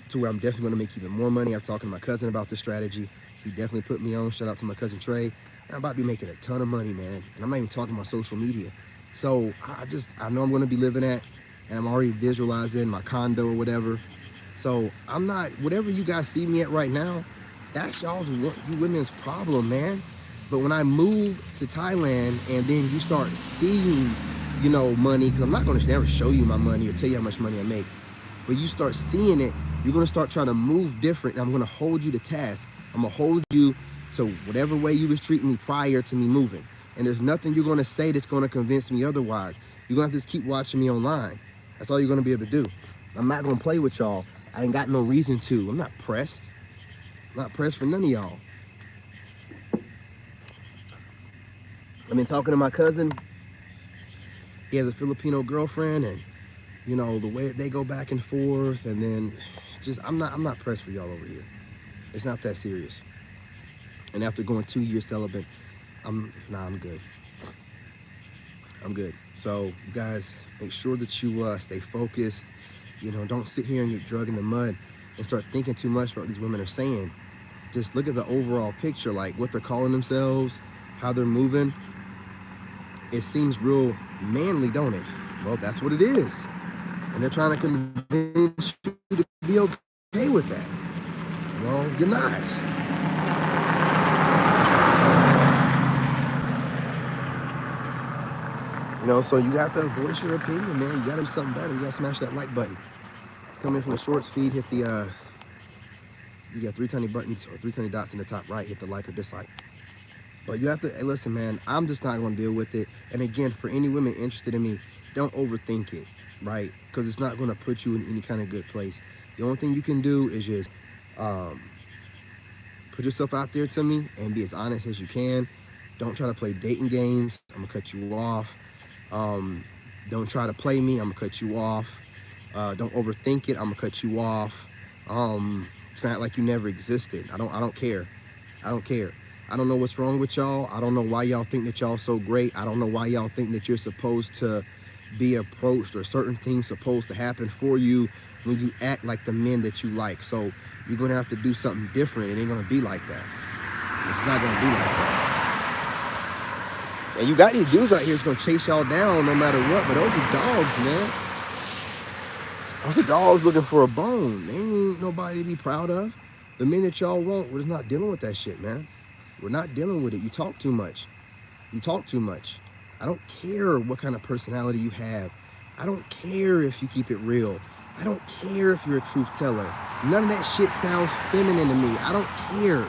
to where I'm definitely gonna make even more money. I'm talking to my cousin about this strategy. He definitely put me on. Shout out to my cousin Trey. I'm about to be making a ton of money, man. And I'm not even talking about social media. So I know I'm gonna be living at, and I'm already visualizing my condo or whatever. So I'm not, whatever you guys see me at right now, that's you women's problem, man. But when I move to Thailand and then you start seeing, money, because I'm not gonna never show you my money or tell you how much money I make, but you start seeing it, you're gonna start trying to move different. And I'm gonna hold you to task. I'm gonna hold you to whatever way you was treating me prior to me moving. And there's nothing you're gonna say that's gonna convince me otherwise. You're gonna have to just keep watching me online. That's all you're gonna be able to do. I'm not gonna play with y'all. I ain't got no reason to. I'm not pressed. I'm not pressed for none of y'all. I've been talking to my cousin. He has a Filipino girlfriend, and the way that they go back and forth, and then I'm not pressed for y'all over here. It's not that serious. And after going 2 years celibate, I'm good. I'm good. So you guys, make sure that you stay focused. Don't sit here and get dragged in the mud and start thinking too much about what these women are saying. Just look at the overall picture, like what they're calling themselves, how they're moving. It seems real manly, don't it? Well, that's what it is. And they're trying to convince you to be okay with that. Well, you're not. So you got to voice your opinion, man. You got to do something better. You got to smash that like button. Coming from the shorts feed, hit the You got 3 tiny buttons or 3 tiny dots in the top right. Hit the like or dislike. But you have to, hey, listen, man, I'm just not going to deal with it. And again, for any women interested in me, don't overthink it, right? Because it's not going to put you in any kind of good place. The only thing you can do is just put yourself out there to me and be as honest as you can. Don't try to play dating games. I'm going to cut you off. Don't try to play me. I'm going to cut you off. Don't overthink it. I'm going to cut you off. It's going to act like you never existed. I don't care. I don't care. I don't know what's wrong with y'all. I don't know why y'all think that y'all so great. I don't know why y'all think that you're supposed to be approached or certain things supposed to happen for you when you act like the men that you like. So you're going to have to do something different. It ain't going to be like that. It's not going to be like that. And you got these dudes out here that's going to chase y'all down no matter what, but those are dogs, man. Those are dogs looking for a bone. They ain't nobody to be proud of. The men that y'all want, we're just not dealing with that shit, man. We're not dealing with it. You talk too much. You talk too much. I don't care what kind of personality you have. I don't care if you keep it real. I don't care if you're a truth teller. None of that shit sounds feminine to me. I don't care.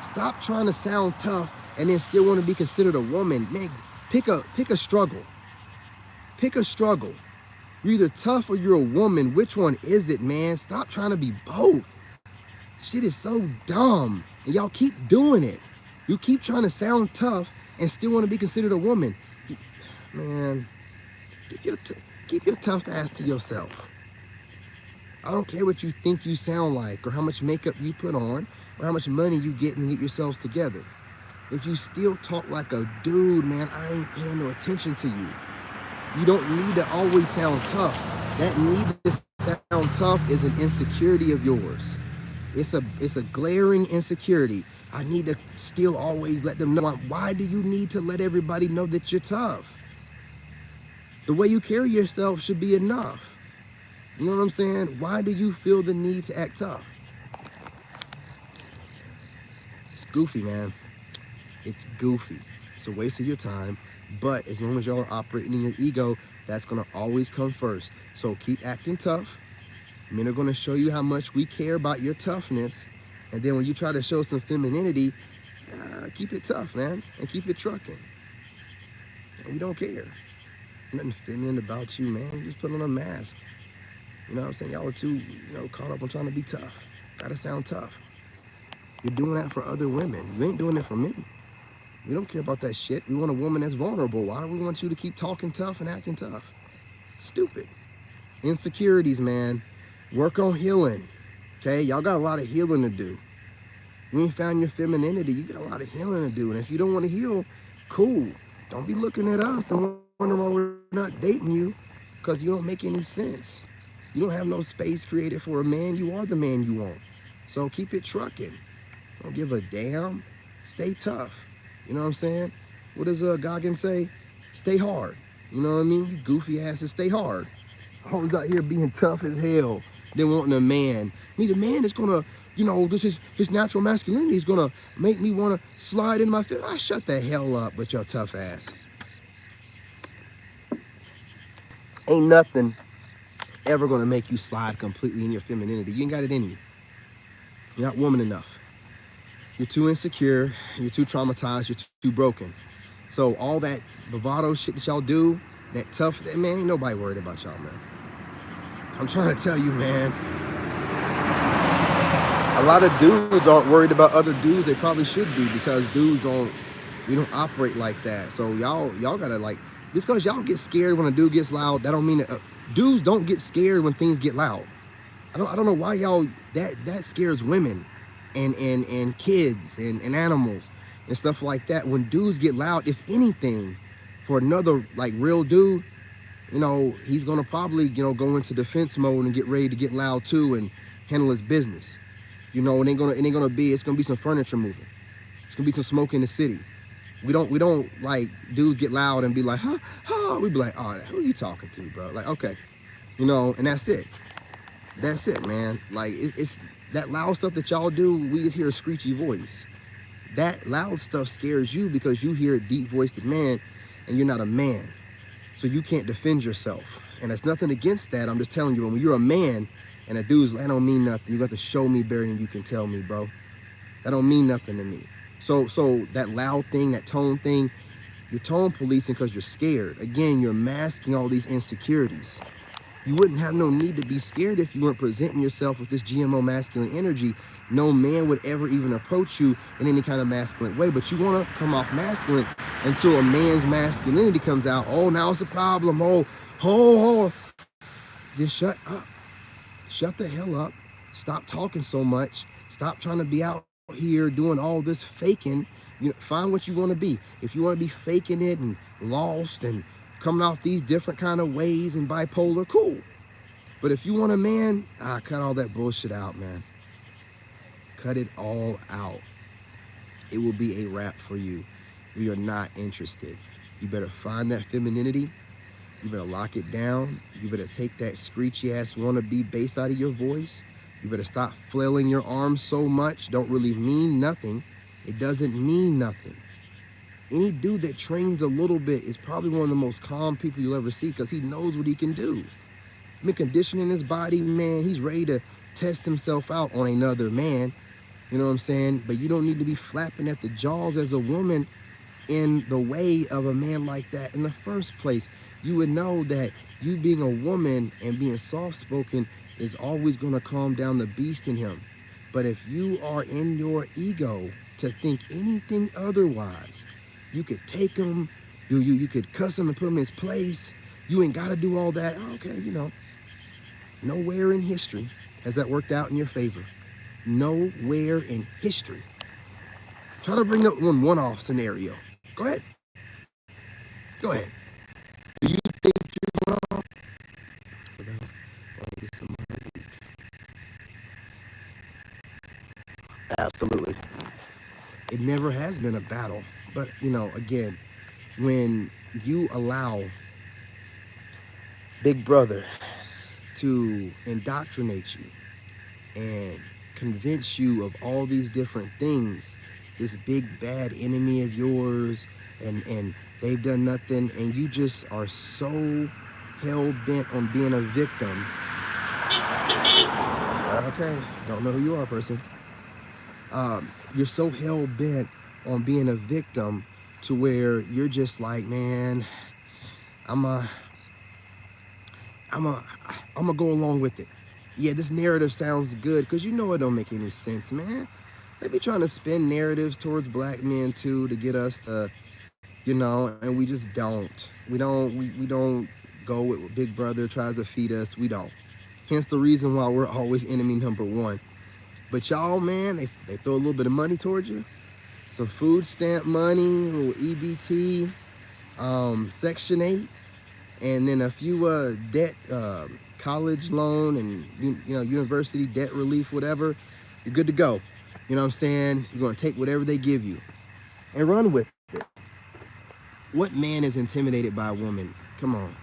Stop trying to sound tough and then still want to be considered a woman. Man, pick a struggle. Pick a struggle. You're either tough or you're a woman. Which one is it, man? Stop trying to be both. Shit is so dumb. And y'all keep doing it. You keep trying to sound tough and still want to be considered a woman. Man, keep your tough ass to yourself. I don't care what you think you sound like or how much makeup you put on or how much money you get and get yourselves together. If you still talk like a dude, man, I ain't paying no attention to you. You don't need to always sound tough. That need to sound tough is an insecurity of yours. It's a glaring insecurity. I need to still always let them know. Why do you need to let everybody know that you're tough? The way you carry yourself should be enough. You know what I'm saying? Why do you feel the need to act tough? It's goofy, man. It's goofy. It's a waste of your time. But as long as y'all are operating in your ego, that's going to always come first. So keep acting tough. Men are going to show you how much we care about your toughness. And then when you try to show some femininity, keep it tough, man. And keep it trucking. We don't care. Nothing feminine about you, man. You just put on a mask. You know what I'm saying? Y'all are too, caught up on trying to be tough. Gotta sound tough. You're doing that for other women. You ain't doing it for me. We don't care about that shit. We want a woman that's vulnerable. Why do we want you to keep talking tough and acting tough? Stupid. Insecurities, man. Work on healing. Okay? Y'all got a lot of healing to do. You ain't found your femininity. You got a lot of healing to do. And if you don't want to heal, cool. Don't be looking at us and wondering why we're not dating you, because you don't make any sense. You don't have no space created for a man. You are the man you want. So keep it trucking. Don't give a damn. Stay tough. You know what I'm saying? What does Goggins say? Stay hard. You know what I mean? You goofy asses, stay hard. Always out here being tough as hell. Then wanting a man. Need a man that's gonna, this his natural masculinity is gonna make me wanna slide in my face. Shut the hell up with your tough ass. Ain't nothing ever gonna make you slide completely in your femininity. You ain't got it in you. You're not woman enough. You're too insecure, you're too traumatized, you're too broken. So all that bravado shit that y'all do, that tough, man, ain't nobody worried about y'all, man. I'm trying to tell you, man. A lot of dudes aren't worried about other dudes. They probably should be, because we don't operate like that. So y'all gotta just because y'all get scared when a dude gets loud, that don't mean that dudes don't get scared when things get loud. I don't know why y'all that scares women and kids and animals and stuff like that. When dudes get loud, if anything, for another real dude, he's gonna probably go into defense mode and get ready to get loud too and handle his business. It's gonna be some furniture moving. It's gonna be some smoke in the city. We don't like dudes get loud and be like, huh, huh. We be like, oh, who are you talking to, bro? Okay, and that's it. That's it, man. It's that loud stuff that y'all do, we just hear a screechy voice. That loud stuff scares you because you hear a deep-voiced man and you're not a man. So you can't defend yourself. And there's nothing against that. I'm just telling you, when you're a man, And the dude's like, that don't mean nothing. You got to show me better than you can tell me, bro. That don't mean nothing to me. So that loud thing, that tone thing, you're tone policing because you're scared. Again, you're masking all these insecurities. You wouldn't have no need to be scared if you weren't presenting yourself with this GMO masculine energy. No man would ever even approach you in any kind of masculine way, but you want to come off masculine until a man's masculinity comes out. Oh, now it's a problem. Oh. Just shut up. Shut the hell up. Stop talking so much. Stop trying to be out here doing all this faking. You know, find what you want to be. If you want to be faking it and lost and coming off these different kind of ways and bipolar, cool. But if you want a man, cut all that bullshit out, man. Cut it all out. It will be a wrap for you. We are not interested. You better find that femininity. You better lock it down. You better take that screechy ass wannabe bass out of your voice. You better stop flailing your arms so much. Don't really mean nothing. It doesn't mean nothing. Any dude that trains a little bit is probably one of the most calm people you'll ever see because he knows what he can do. Been conditioning his body, man. He's ready to test himself out on another man. You know what I'm saying? But you don't need to be flapping at the jaws as a woman in the way of a man like that in the first place. You would know that you being a woman and being soft-spoken is always going to calm down the beast in him. But if you are in your ego to think anything otherwise, you could take him, you could cuss him and put him in his place. You ain't got to do all that. Okay, you know, nowhere in history has that worked out in your favor. Nowhere in history. Try to bring up one-off scenario. Go ahead. Go ahead. Do you think you're one-off? Absolutely. It never has been a battle. But, you know, again, when you allow Big Brother to indoctrinate you and convince you of all these different things, this big bad enemy of yours, and they've done nothing, and you just are so hell-bent on being a victim. Okay, don't know who you are, person. You're so hell-bent on being a victim to where you're just like, man, I'm gonna go along with it. Yeah, this narrative sounds good because you know it don't make any sense, man. They be trying to spin narratives towards black men too to get us to, you know, and we just don't. We don't go with what Big Brother tries to feed us. We don't. Hence the reason why we're always enemy number one. But y'all, man, they throw a little bit of money towards you. Some food stamp money, a little EBT, Section 8, and then a few debt, college loan and, you know, university debt relief, whatever. You're good to go. You know what I'm saying? You're going to take whatever they give you and run with it. What man is intimidated by a woman? Come on.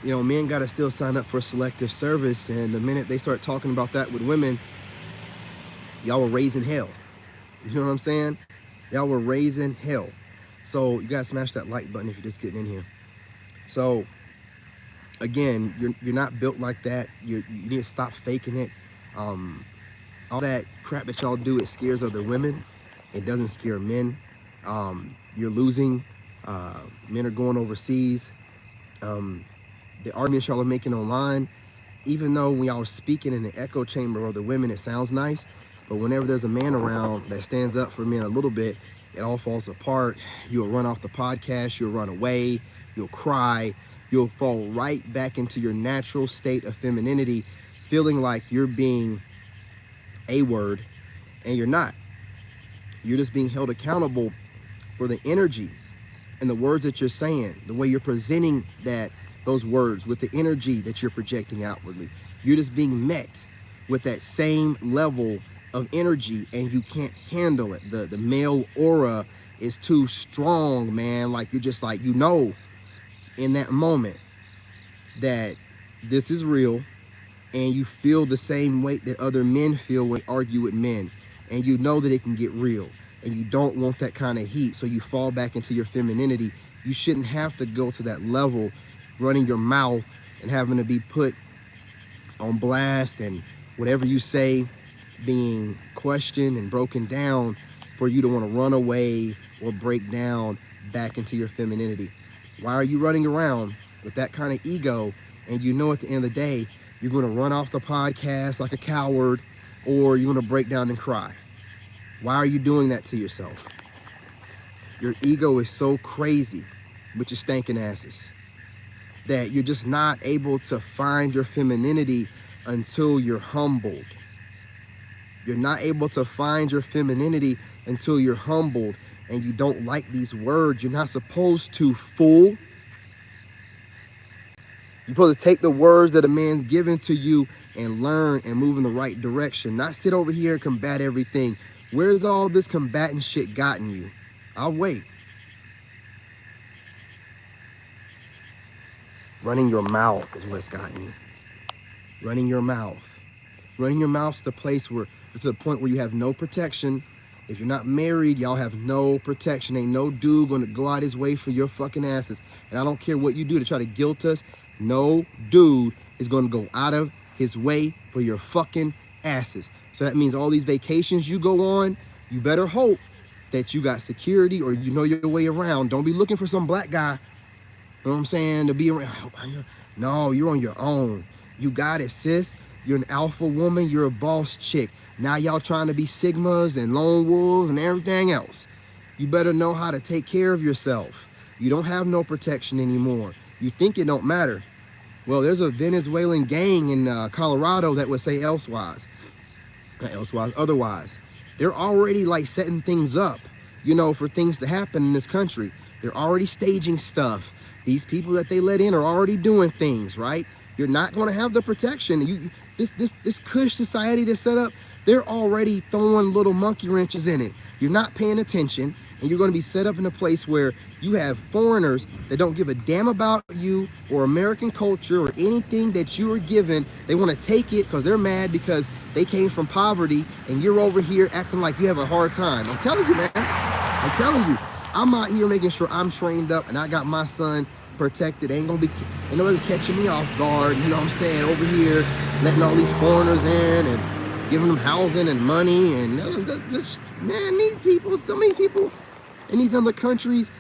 You know, men got to still sign up for selective service, and the minute they start talking about that with women, y'all were raising hell. You know what I'm saying? Y'all were raising hell. So you got to smash that like button if you're just getting in here. So again, you're not built like that. You need to stop faking it. All that crap that y'all do, it scares other women. It doesn't scare men. You're losing. Men are going overseas. The arguments y'all are making online, even though when y'all are speaking in the echo chamber of the women, it sounds nice, but whenever there's a man around that stands up for men a little bit, it all falls apart. You'll run off the podcast, you'll run away, you'll cry, you'll fall right back into your natural state of femininity, feeling like you're being a word, and you're not. You're just being held accountable for the energy and the words that you're saying, the way you're presenting those words with the energy that you're projecting outwardly. You're just being met with that same level of energy, and you can't handle it. The male aura is too strong, man. Like, you're just like, you know, in that moment that this is real, and you feel the same weight that other men feel when they argue with men, and you know that it can get real, and you don't want that kind of heat, so you fall back into your femininity You shouldn't have to go to that level, running your mouth and having to be put on blast and whatever you say being questioned and broken down for you to want to run away or break down back into your femininity. Why are you running around with that kind of ego and you know at the end of the day you're going to run off the podcast like a coward or you're going to break down and cry? Why are you doing that to yourself? Your ego is so crazy with your stinking asses that you're just not able to find your femininity until you're humbled. You're not able to find your femininity until you're humbled, and you don't like these words. You're not supposed to, fool. You're supposed to take the words that a man's given to you and learn and move in the right direction. Not sit over here and combat everything. Where's all this combatant shit gotten you? I'll wait. Running your mouth is what's gotten you. Running your mouth. Running your mouth to the place where, to the point where you have no protection. If you're not married, y'all have no protection. Ain't no dude gonna go out his way for your fucking asses. And I don't care what you do to try to guilt us. No dude is gonna go out of his way for your fucking asses. So that means all these vacations you go on, you better hope that you got security or you know your way around. Don't be looking for some black guy, you know what I'm saying, to be around. No, you're on your own. You got it, sis. You're an alpha woman. You're a boss chick. Now y'all trying to be Sigmas and lone wolves and everything else. You better know how to take care of yourself. You don't have no protection anymore. You think it don't matter. Well, there's a Venezuelan gang in Colorado that would say elsewise. Not elsewise, otherwise. They're already like setting things up, you know, for things to happen in this country. They're already staging stuff. These people that they let in are already doing things, right? You're not going to have the protection. This Kush society that's set up, they're already throwing little monkey wrenches in it. You're not paying attention, and you're going to be set up in a place where you have foreigners that don't give a damn about you or American culture or anything that you are given. They want to take it because they're mad because they came from poverty, and you're over here acting like you have a hard time. I'm telling you, man. I'm telling you. I'm out here making sure I'm trained up and I got my son protected. Ain't nobody catching me off guard, you know what I'm saying, over here letting all these foreigners in and giving them housing and money and just, man, these people, so many people in these other countries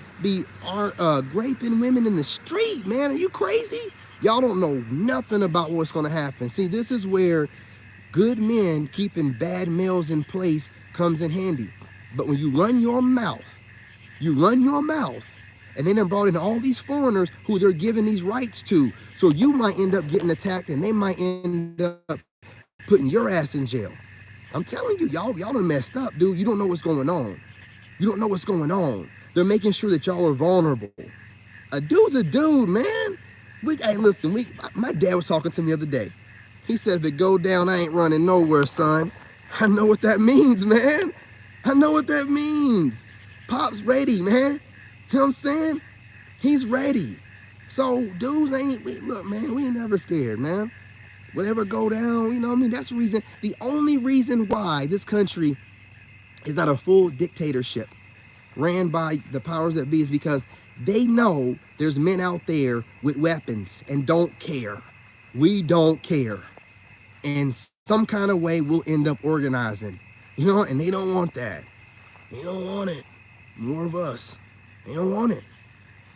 are raping women in the street, man. Are you crazy? Y'all don't know nothing about what's gonna happen. See, this is where good men keeping bad males in place comes in handy. But when you run your mouth, and then they brought in all these foreigners who they're giving these rights to. So you might end up getting attacked and they might end up putting your ass in jail. I'm telling you, y'all done messed up, dude. You don't know what's going on. You don't know what's going on. They're making sure that y'all are vulnerable. A dude's a dude, man. Hey, listen, my dad was talking to me the other day. He said, if it go down, I ain't running nowhere, son. I know what that means, man. I know what that means. Pop's ready, man. You know what I'm saying? He's ready. So dudes look, man, we ain't never scared, man. Whatever go down, you know what I mean? That's the reason, the only reason why this country is not a full dictatorship ran by the powers that be is because they know there's men out there with weapons and don't care. We don't care. And some kind of way we'll end up organizing, you know, and they don't want that. They don't want it. More of us. They don't want it.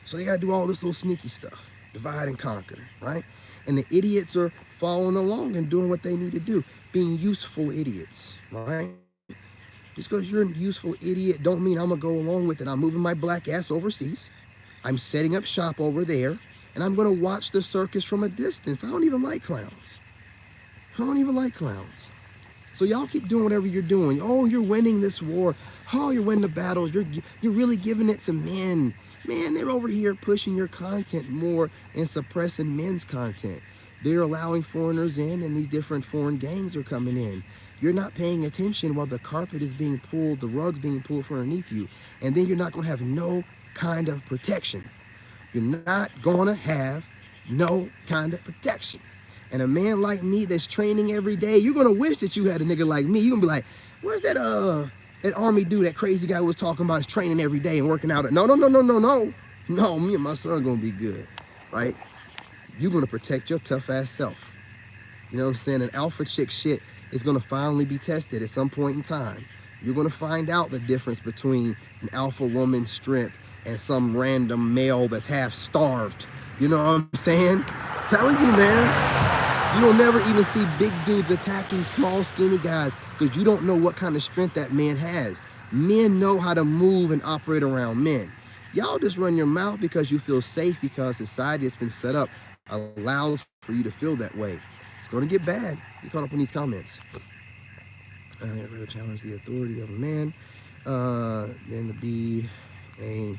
So they got to do all this little sneaky stuff. Divide and conquer, right? And the idiots are following along and doing what they need to do. Being useful idiots, right? Just because you're a useful idiot don't mean I'm going to go along with it. I'm moving my black ass overseas. I'm setting up shop over there. And I'm going to watch the circus from a distance. I don't even like clowns. I don't even like clowns. So y'all keep doing whatever you're doing. Oh, you're winning this war. Oh, you're winning the battles. You're really giving it to men. Man, they're over here pushing your content more and suppressing men's content. They're allowing foreigners in and these different foreign gangs are coming in. You're not paying attention while the carpet is being pulled, the rug's being pulled from underneath you. And then you're not going to have no kind of protection. You're not going to have no kind of protection. And a man like me that's training every day, you're going to wish that you had a nigga like me. You're going to be like, where's that army dude, that crazy guy was talking about is training every day and working out? No. No, me and my son gonna be good, right? You're gonna protect your tough ass self. You know what I'm saying? An alpha chick shit is gonna finally be tested at some point in time. You're gonna find out the difference between an alpha woman's strength and some random male that's half starved. You know what I'm saying? Telling you, man. You will never even see big dudes attacking small, skinny guys because you don't know what kind of strength that man has. Men know how to move and operate around men. Y'all just run your mouth because you feel safe because society has been set up, allows for you to feel that way. It's going to get bad. You caught up on these comments. Real challenge the authority of a man, then to be a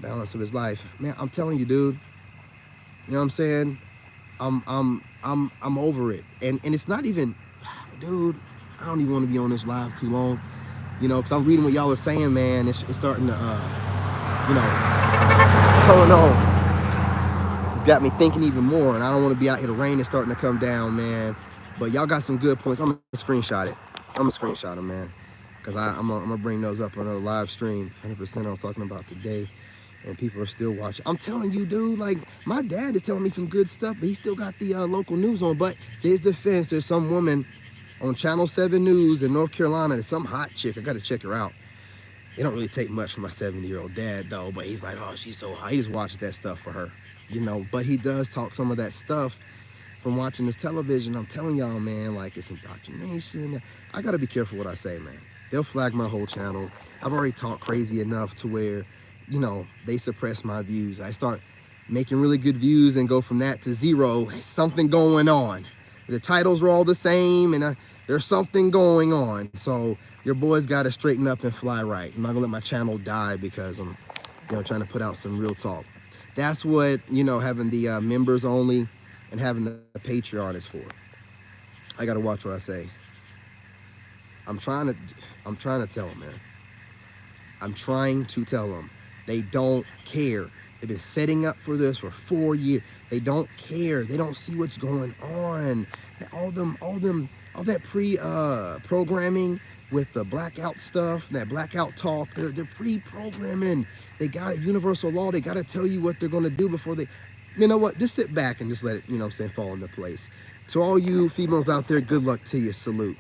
balance of his life. Man, I'm telling you, dude. You know what I'm saying? I'm over it, and it's not even, dude. I don't even want to be on this live too long, you know, because I'm reading what y'all are saying, man. It's starting to, you know, what's going on? It's got me thinking even more, and I don't want to be out here. The rain is starting to come down, man. But y'all got some good points. I'm gonna screenshot it. I'm gonna screenshot them, man, because I'm gonna bring those up on another live stream. 100% I'm talking about today. And people are still watching. I'm telling you, dude, like, my dad is telling me some good stuff, but he still got the local news on. But to his defense, there's some woman on Channel 7 News in North Carolina. There's some hot chick. I got to check her out. It don't really take much for my 70-year-old dad, though. But he's like, oh, she's so hot. He just watches that stuff for her, you know. But he does talk some of that stuff from watching this television. I'm telling y'all, man, like, it's indoctrination. I got to be careful what I say, man. They'll flag my whole channel. I've already talked crazy enough to where, you know, they suppress my views. I start making really good views and go from that to zero. Something going on. The titles are all the same, and there's something going on. So your boys got to straighten up and fly right. I'm not gonna let my channel die because I'm, you know, trying to put out some real talk. That's what, you know, having the members only and having the Patreon is for. I got to watch what I say. I'm trying to tell them, man. I'm trying to tell them. They don't care. They've been setting up for this for 4 years. They don't care. They don't see what's going on. All that pre-programming with the blackout stuff, that blackout talk, they're pre-programming. They got a universal law. They got to tell you what they're going to do before they, you know what, just sit back and just let it, you know what I'm saying, fall into place. To all you females out there, good luck to you. Salute.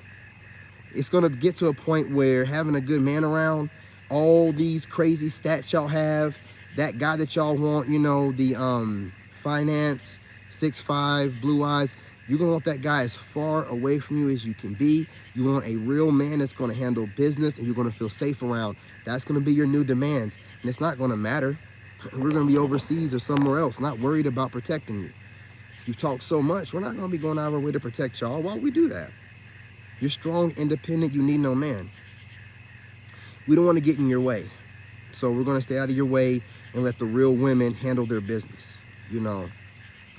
It's going to get to a point where having a good man around, all these crazy stats y'all have, that guy that y'all want, you know, the finance, 6'5", blue eyes, you're going to want that guy as far away from you as you can be. You want a real man that's going to handle business and you're going to feel safe around. That's going to be your new demands. And it's not going to matter. We're going to be overseas or somewhere else, not worried about protecting you. You've talked so much, we're not going to be going out of our way to protect y'all. Why would we do that? You're strong, independent, you need no man. We don't want to get in your way. So we're going to stay out of your way and let the real women handle their business. You know,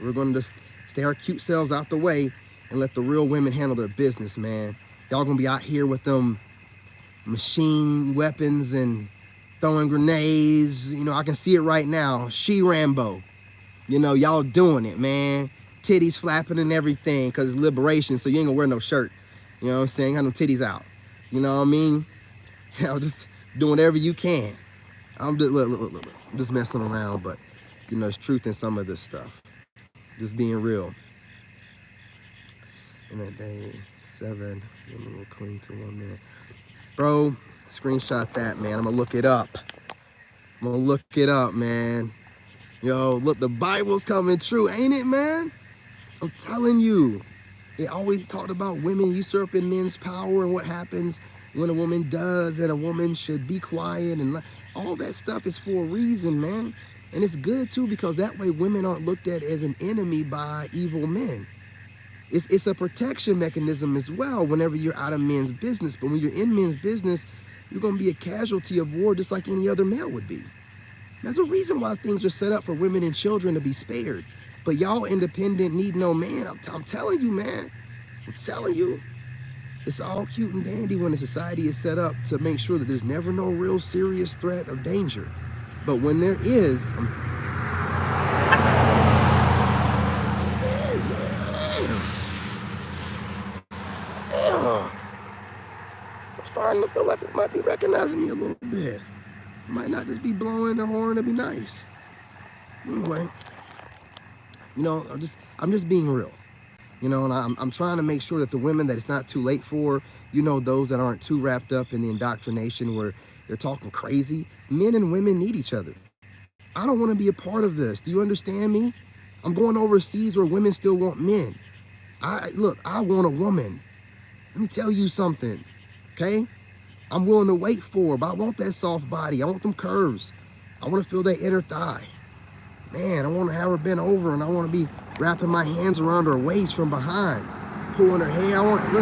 we're going to just stay our cute selves out the way and let the real women handle their business, man. Y'all going to be out here with them machine weapons and throwing grenades. You know, I can see it right now. She Rambo. You know, y'all doing it, man. Titties flapping and everything because it's liberation, so you ain't going to wear no shirt. You know what I'm saying? Got them titties out. You know what I mean? You know, just doing whatever you can. I'm just, look. I'm just messing around, but, you know, there's truth in some of this stuff. Just being real. In that day, 7, women will cling to 1 minute. Bro, screenshot that, man. I'm going to look it up. I'm going to look it up, man. Yo, look, the Bible's coming true, ain't it, man? I'm telling you. They always talked about women usurping men's power and what happens when a woman does, and a woman should be quiet, and all that stuff is for a reason, man. And it's good too, because that way women aren't looked at as an enemy by evil men. It's a protection mechanism as well whenever you're out of men's business. But when you're in men's business, you're going to be a casualty of war just like any other male would be. There's a reason why things are set up for women and children to be spared. But y'all independent need no man. I'm telling you, man. I'm telling you. It's all cute and dandy when a society is set up to make sure that there's never no real serious threat of danger. But when there is, man. I'm starting to feel like it might be recognizing me a little bit. It might not just be blowing the horn to be nice. Anyway, I'm just being real. And I'm trying to make sure that the women that it's not too late for, those that aren't too wrapped up in the indoctrination where they're talking crazy. Men and women need each other. I don't want to be a part of this. Do you understand me? I'm going overseas where women still want men. I want a woman. Let me tell you something, okay? I'm willing to wait for her, but I want that soft body. I want them curves. I want to feel that inner thigh. Man, I want to have her bent over, and I want to be wrapping my hands around her waist from behind, pulling her hair. I want her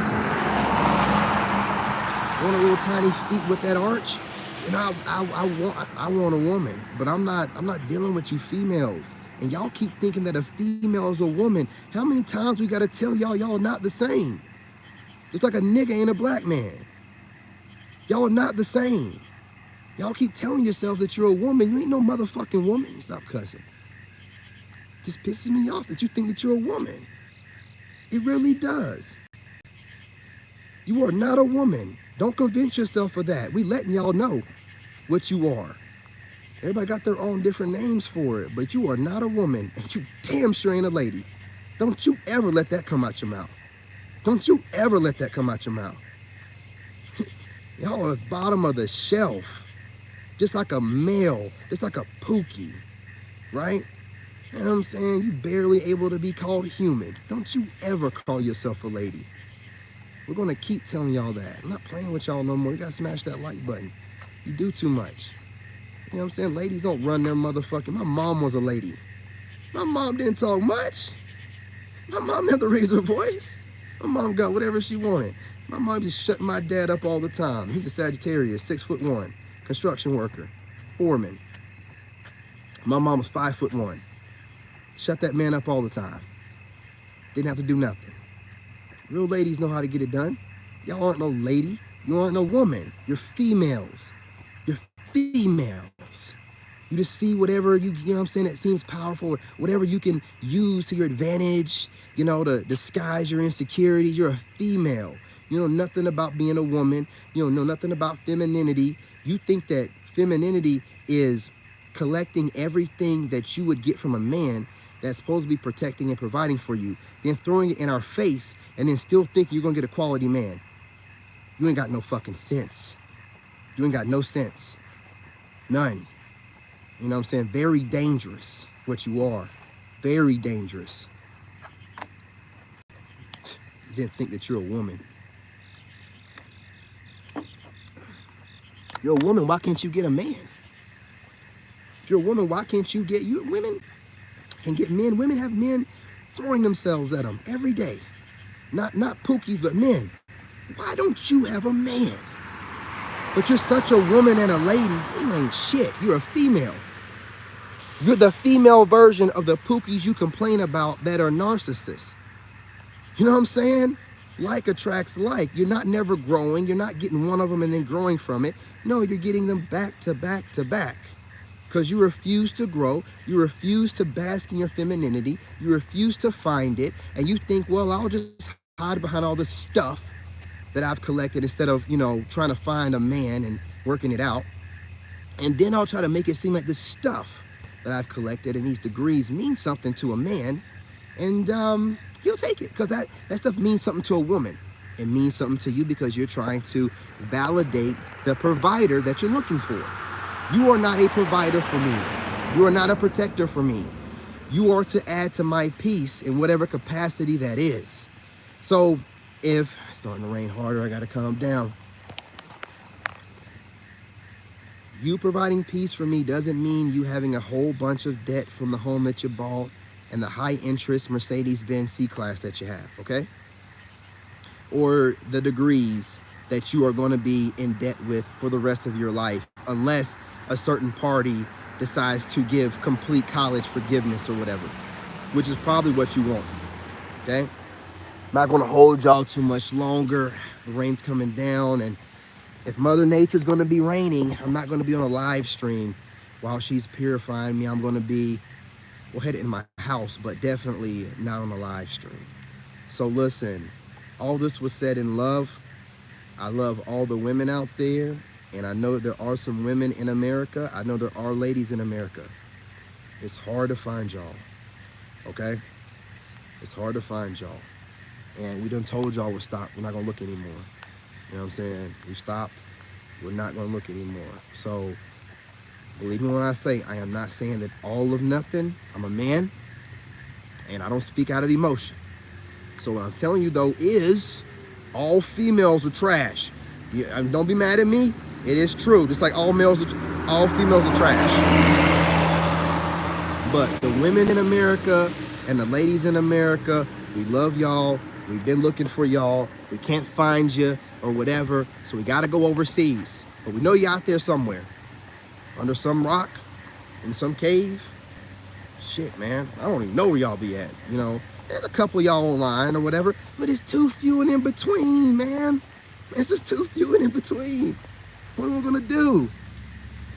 little tiny feet with that arch. I want a woman, but I'm not dealing with you females. And y'all keep thinking that a female is a woman. How many times we got to tell y'all not the same? Just like a nigga ain't a black man. Y'all are not the same. Y'all keep telling yourselves that you're a woman. You ain't no motherfucking woman. Stop cussing. Just pisses me off that you think that you're a woman. It really does. You are not a woman. Don't convince yourself of that. We letting y'all know what you are. Everybody got their own different names for it, but you are not a woman, and you damn sure ain't a lady. Don't you ever let that come out your mouth. Don't you ever let that come out your mouth. Y'all are at the bottom of the shelf, just like a male, just like a pookie, right? You know what I'm saying? You barely able to be called human. Don't you ever call yourself a lady. We're gonna keep telling y'all that. I'm not playing with y'all no more. You gotta smash that like button. You do too much. You know what I'm saying? Ladies don't run their motherfucking... My mom was a lady. My mom didn't talk much. My mom never raised her voice. My mom got whatever she wanted. My mom just shut my dad up all the time. He's a Sagittarius, 6'1", construction worker, foreman. My mom was 5'1". Shut that man up all the time. Didn't have to do nothing. Real ladies know how to get it done. Y'all aren't no lady. You aren't no woman. You're females. You're females. You just see whatever you know what I'm saying, that seems powerful, whatever you can use to your advantage, to disguise your insecurities. You're a female. You know nothing about being a woman. You don't know nothing about femininity. You think that femininity is collecting everything that you would get from a man that's supposed to be protecting and providing for you, then throwing it in our face, and then still thinking you're gonna get a quality man. You ain't got no fucking sense. You ain't got no sense. None. You know what I'm saying? Very dangerous, what you are. Very dangerous. You didn't think that you're a woman. If you're a woman, why can't you get a man? If you're a woman, why can't you get... Women can get men. Women have men throwing themselves at them every day. Not pookies, but men. Why don't you have a man? But you're such a woman and a lady. You ain't shit. You're a female. You're the female version of the pookies you complain about that are narcissists. You know what I'm saying? Like attracts like. You're not never growing. You're not getting one of them and then growing from it. No, you're getting them back to back to back. Because you refuse to grow. You refuse to bask in your femininity. You refuse to find it. And you think, well, I'll just hide behind all this stuff that I've collected instead of, trying to find a man and working it out. And then I'll try to make it seem like this stuff that I've collected and these degrees mean something to a man, and he'll take it, because that stuff means something to a woman. It means something to you because you're trying to validate the provider that you're looking for. You are not a provider for me. You are not a protector for me. You are to add to my peace in whatever capacity that is. So if it's starting to rain harder, I gotta calm down. You providing peace for me doesn't mean you having a whole bunch of debt from the home that you bought and the high interest Mercedes-Benz C-Class that you have, okay? Or the degrees that you are going to be in debt with for the rest of your life, unless a certain party decides to give complete college forgiveness or whatever, which is probably what you want, okay? I'm not going to hold y'all too much longer. The rain's coming down, and if Mother Nature's going to be raining, I'm not going to be on a live stream while she's purifying me. I'm going to be, headed in my house, but definitely not on a live stream. So listen, all this was said in love. I love all the women out there, and I know there are some women in America. I know there are ladies in America. It's hard to find y'all, okay? It's hard to find y'all. And we done told y'all we're stopped. We're not gonna look anymore. You know what I'm saying? We stopped. We're not gonna look anymore. So believe me when I say, I am not saying that all of nothing. I'm a man, and I don't speak out of emotion. So what I'm telling you though is, all females are trash. Don't be mad at me. It is true. Just like all females are trash. But the women in America and the ladies in America, we love y'all. We've been looking for y'all. We can't find you or whatever. So we got to go overseas. But we know you're out there somewhere. Under some rock, in some cave. Shit, man. I don't even know where y'all be at. You know, there's a couple of y'all online or whatever. But it's too few and in between, man. It's just too few and in between. What am I going to do?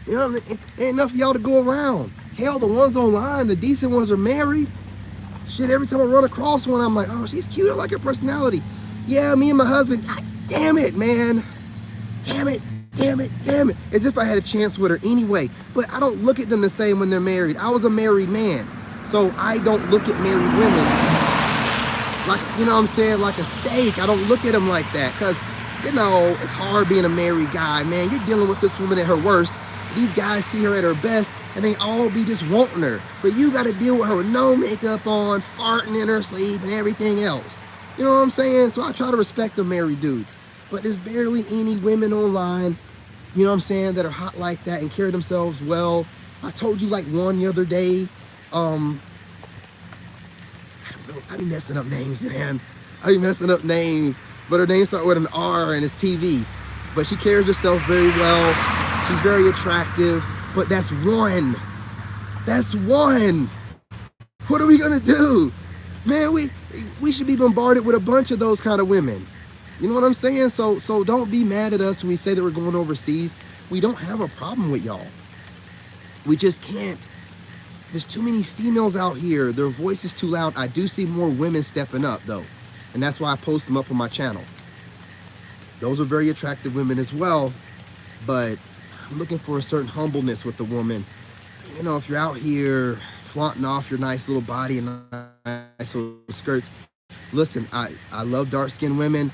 You know, ain't enough of y'all to go around. Hell, the ones online, the decent ones are married. Shit, every time I run across one, I'm like, oh, she's cute. I like her personality. Yeah, me and my husband. God damn it, man. Damn it, damn it, damn it. As if I had a chance with her anyway. But I don't look at them the same when they're married. I was a married man. So I don't look at married women like, you know what I'm saying, like a steak. I don't look at them like that. Because, you know, it's hard being a married guy, man. You're dealing with this woman at her worst. These guys see her at her best, and they all be just wanting her. But you got to deal with her with no makeup on, farting in her sleep, and everything else. You know what I'm saying? So I try to respect the married dudes. But there's barely any women online, you know what I'm saying, that are hot like that and carry themselves well. I told you like one the other day. I don't know. I be messing up names, man. I be messing up names. But her name starts with an R and it's TV. But she carries herself very well. She's very attractive, but that's one. That's one. What are we gonna do? Man, we should be bombarded with a bunch of those kind of women. You know what I'm saying? So don't be mad at us when we say that we're going overseas. We don't have a problem with y'all. We just can't. There's too many females out here. Their voice is too loud. I do see more women stepping up though. And that's why I post them up on my channel. Those are very attractive women as well, but I'm looking for a certain humbleness with the woman. You know, if you're out here flaunting off your nice little body and nice little skirts, listen, I love dark-skinned women.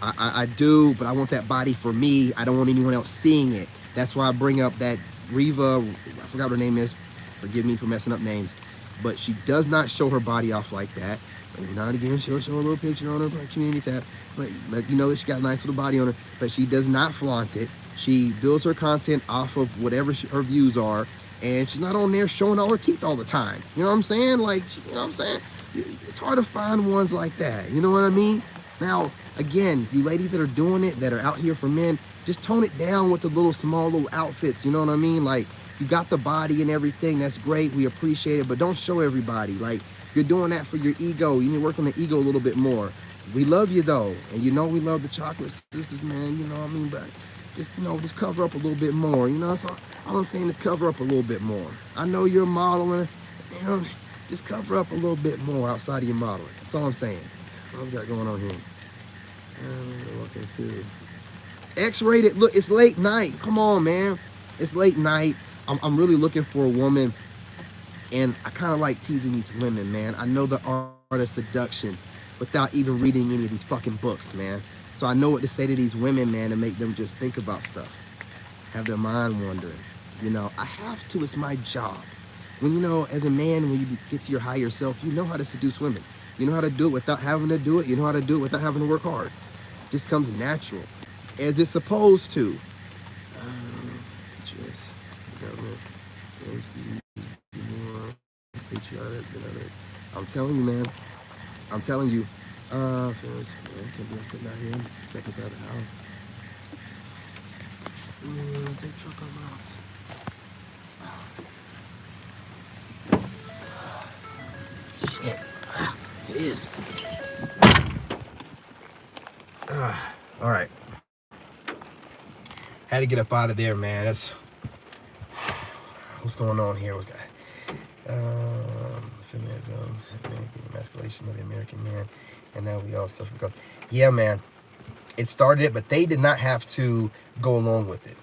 I do, but I want that body for me. I don't want anyone else seeing it. That's why I bring up that Reva, I forgot what her name is. Forgive me for messing up names. But she does not show her body off like that. Every now and again, she'll show a little picture on her community tab. But let you know that she got a nice little body on her. But she does not flaunt it. She builds her content off of whatever her views are, and she's not on there showing all her teeth all the time. You know what I'm saying? Like, you know what I'm saying? It's hard to find ones like that. You know what I mean? Now, again, you ladies that are doing it, that are out here for men, just tone it down with the small little outfits. You know what I mean? Like, you got the body and everything. That's great. We appreciate it, but don't show everybody. Like, you're doing that for your ego. You need to work on the ego a little bit more. We love you though, and you know we love the chocolate sisters, man. You know what I mean? But just, you know, just cover up a little bit more. You know, so all I'm saying is cover up a little bit more. I know you're modeling, you know, just cover up a little bit more outside of your modeling. That's all I'm saying. What we got going on here? Okay, too. X-rated. Look, it's late night. Come on, man. It's late night. I'm really looking for a woman, and I kind of like teasing these women, man. I know the art of seduction without even reading any of these fucking books, man. So I know what to say to these women, man, to make them just think about stuff, have their mind wandering. You know, I have to. It's my job. When, you know, as a man, when you get to your higher self, you know how to seduce women. You know how to do it without having to do it. You know how to do it without having to work hard. It just comes natural, as it's supposed to. Just government, more patriotic than other. I'm telling you, man. I'm telling you. First, man, can't be sitting out here, second side of the house. Take truck on miles. Shit. It is. All right. Had to get up out of there, man. That's what's going on here. We got feminism, the emasculation of the American man, and now we all suffer because, yeah, man, it started it, but they did not have to go along with it.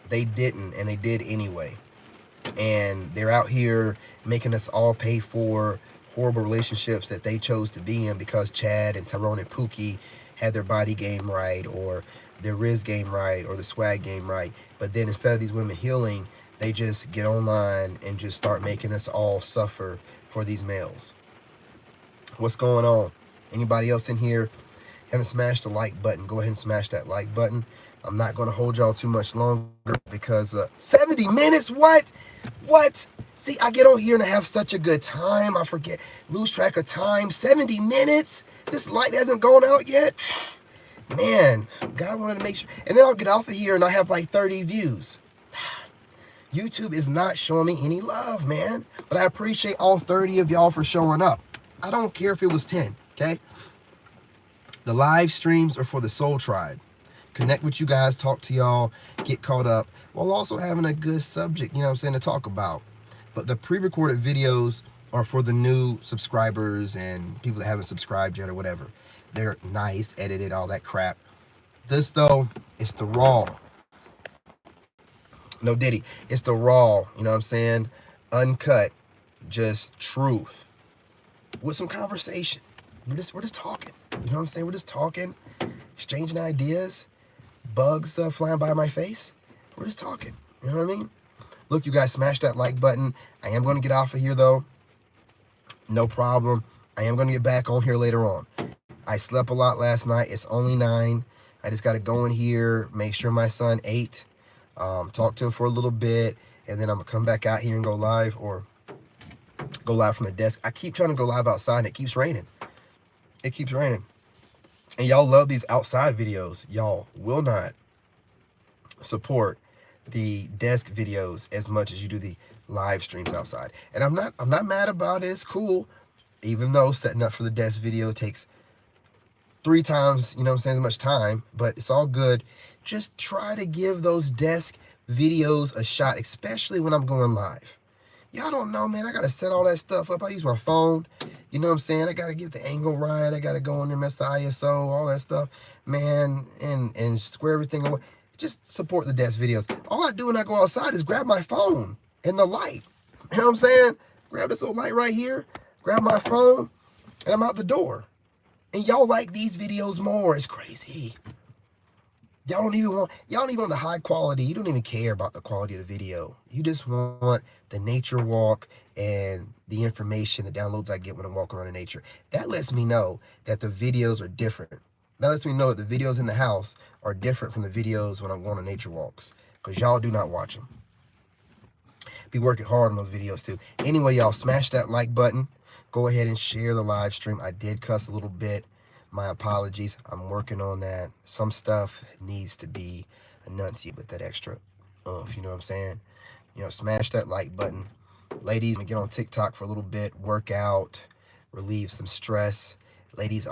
They didn't, and they did anyway. And they're out here making us all pay for horrible relationships that they chose to be in because Chad and Tyrone and Pookie had their body game right, or their Riz game right, or the swag game right. But then instead of these women healing, they just get online and just start making us all suffer for these males. What's going on? Anybody else in here haven't smashed the like button? Go ahead and smash that like button. I'm not going to hold y'all too much longer because 70 minutes? What? See, I get on here and I have such a good time. I lose track of time. 70 minutes? This light hasn't gone out yet? Man, God wanted to make sure. And then I'll get off of here and I have like 30 views. YouTube is not showing me any love, man. But I appreciate all 30 of y'all for showing up. I don't care if it was 10, okay? The live streams are for the Soul Tribe. Connect with you guys, talk to y'all, get caught up, while also having a good subject, you know what I'm saying, to talk about. But the pre-recorded videos are for the new subscribers and people that haven't subscribed yet or whatever. They're nice, edited, all that crap. This, though, it's the raw. No Diddy. It's the raw, you know what I'm saying? Uncut, just truth. With some conversation. We're just talking. You know what I'm saying? We're just talking, exchanging ideas. Bugs flying by my face. We're just talking. You know what I mean? Look, you guys, smash that like button. I am going to get off of here, though. No problem. I am going to get back on here later on. I slept a lot last night. It's only 9. I just got to go in here, make sure my son ate, talk to him for a little bit, and then I'm going to come back out here and go live, or go live from the desk. I keep trying to go live outside, and it keeps raining. It keeps raining. And y'all love these outside videos. Y'all will not support the desk videos as much as you do the live streams outside. And I'm not mad about it. It's cool. Even though setting up for the desk video takes 3 times, you know what I'm saying, as much time, but it's all good. Just try to give those desk videos a shot, especially when I'm going live. Y'all don't know, man. I got to set all that stuff up. I use my phone. You know what I'm saying? I got to get the angle right. I got to go in there, mess the ISO, all that stuff, man, and square everything away. Just support the desk videos. All I do when I go outside is grab my phone and the light. You know what I'm saying? Grab this little light right here, grab my phone, and I'm out the door. And y'all like these videos more. It's crazy. Y'all don't even want the high quality. You don't even care about the quality of the video. You just want the nature walk and the information, the downloads I get when I'm walking around in nature. That lets me know that the videos are different. That lets me know that the videos in the house are different from the videos when I'm going on nature walks, because y'all do not watch them. Be working hard on those videos too. Anyway, y'all, smash that like button. Go ahead and share the live stream. I did cuss a little bit. My apologies. I'm working on that. Some stuff needs to be enunciated with that extra oomph, you know what I'm saying? You know, smash that like button. Ladies, get on TikTok for a little bit, work out, relieve some stress. Ladies,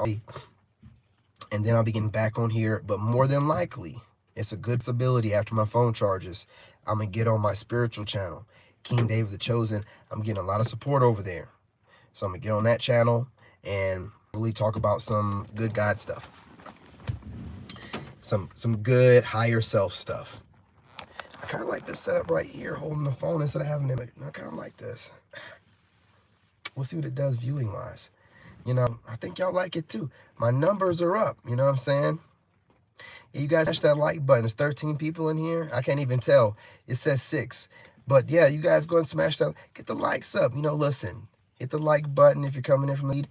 and then I'll be getting back on here. But more than likely, it's a good ability after my phone charges. I'm going to get on my spiritual channel, King David the Chosen. I'm getting a lot of support over there. So I'm going to get on that channel and really talk about some good God stuff. Some good higher self stuff. I kind of like this setup right here, holding the phone instead of having it. I kind of like this. We'll see what it does viewing wise. You know, I think y'all like it too. My numbers are up, you know what I'm saying? Yeah, you guys smash that like button. There's 13 people in here. I can't even tell. It says 6. But yeah, you guys go and smash that. Get the likes up. You know, listen. Hit the like button if you're coming in from the lead.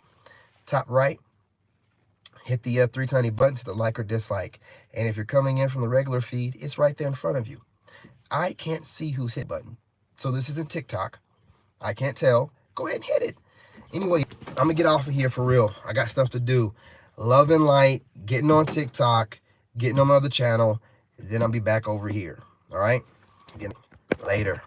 Top right. Hit the 3 tiny buttons to like or dislike. And if you're coming in from the regular feed, it's right there in front of you. I can't see who's hit button. So this isn't TikTok. I can't tell. Go ahead and hit it. Anyway, I'm going to get off of here for real. I got stuff to do. Love and light. Getting on TikTok. Getting on my other channel. Then I'll be back over here. All right? Again, later.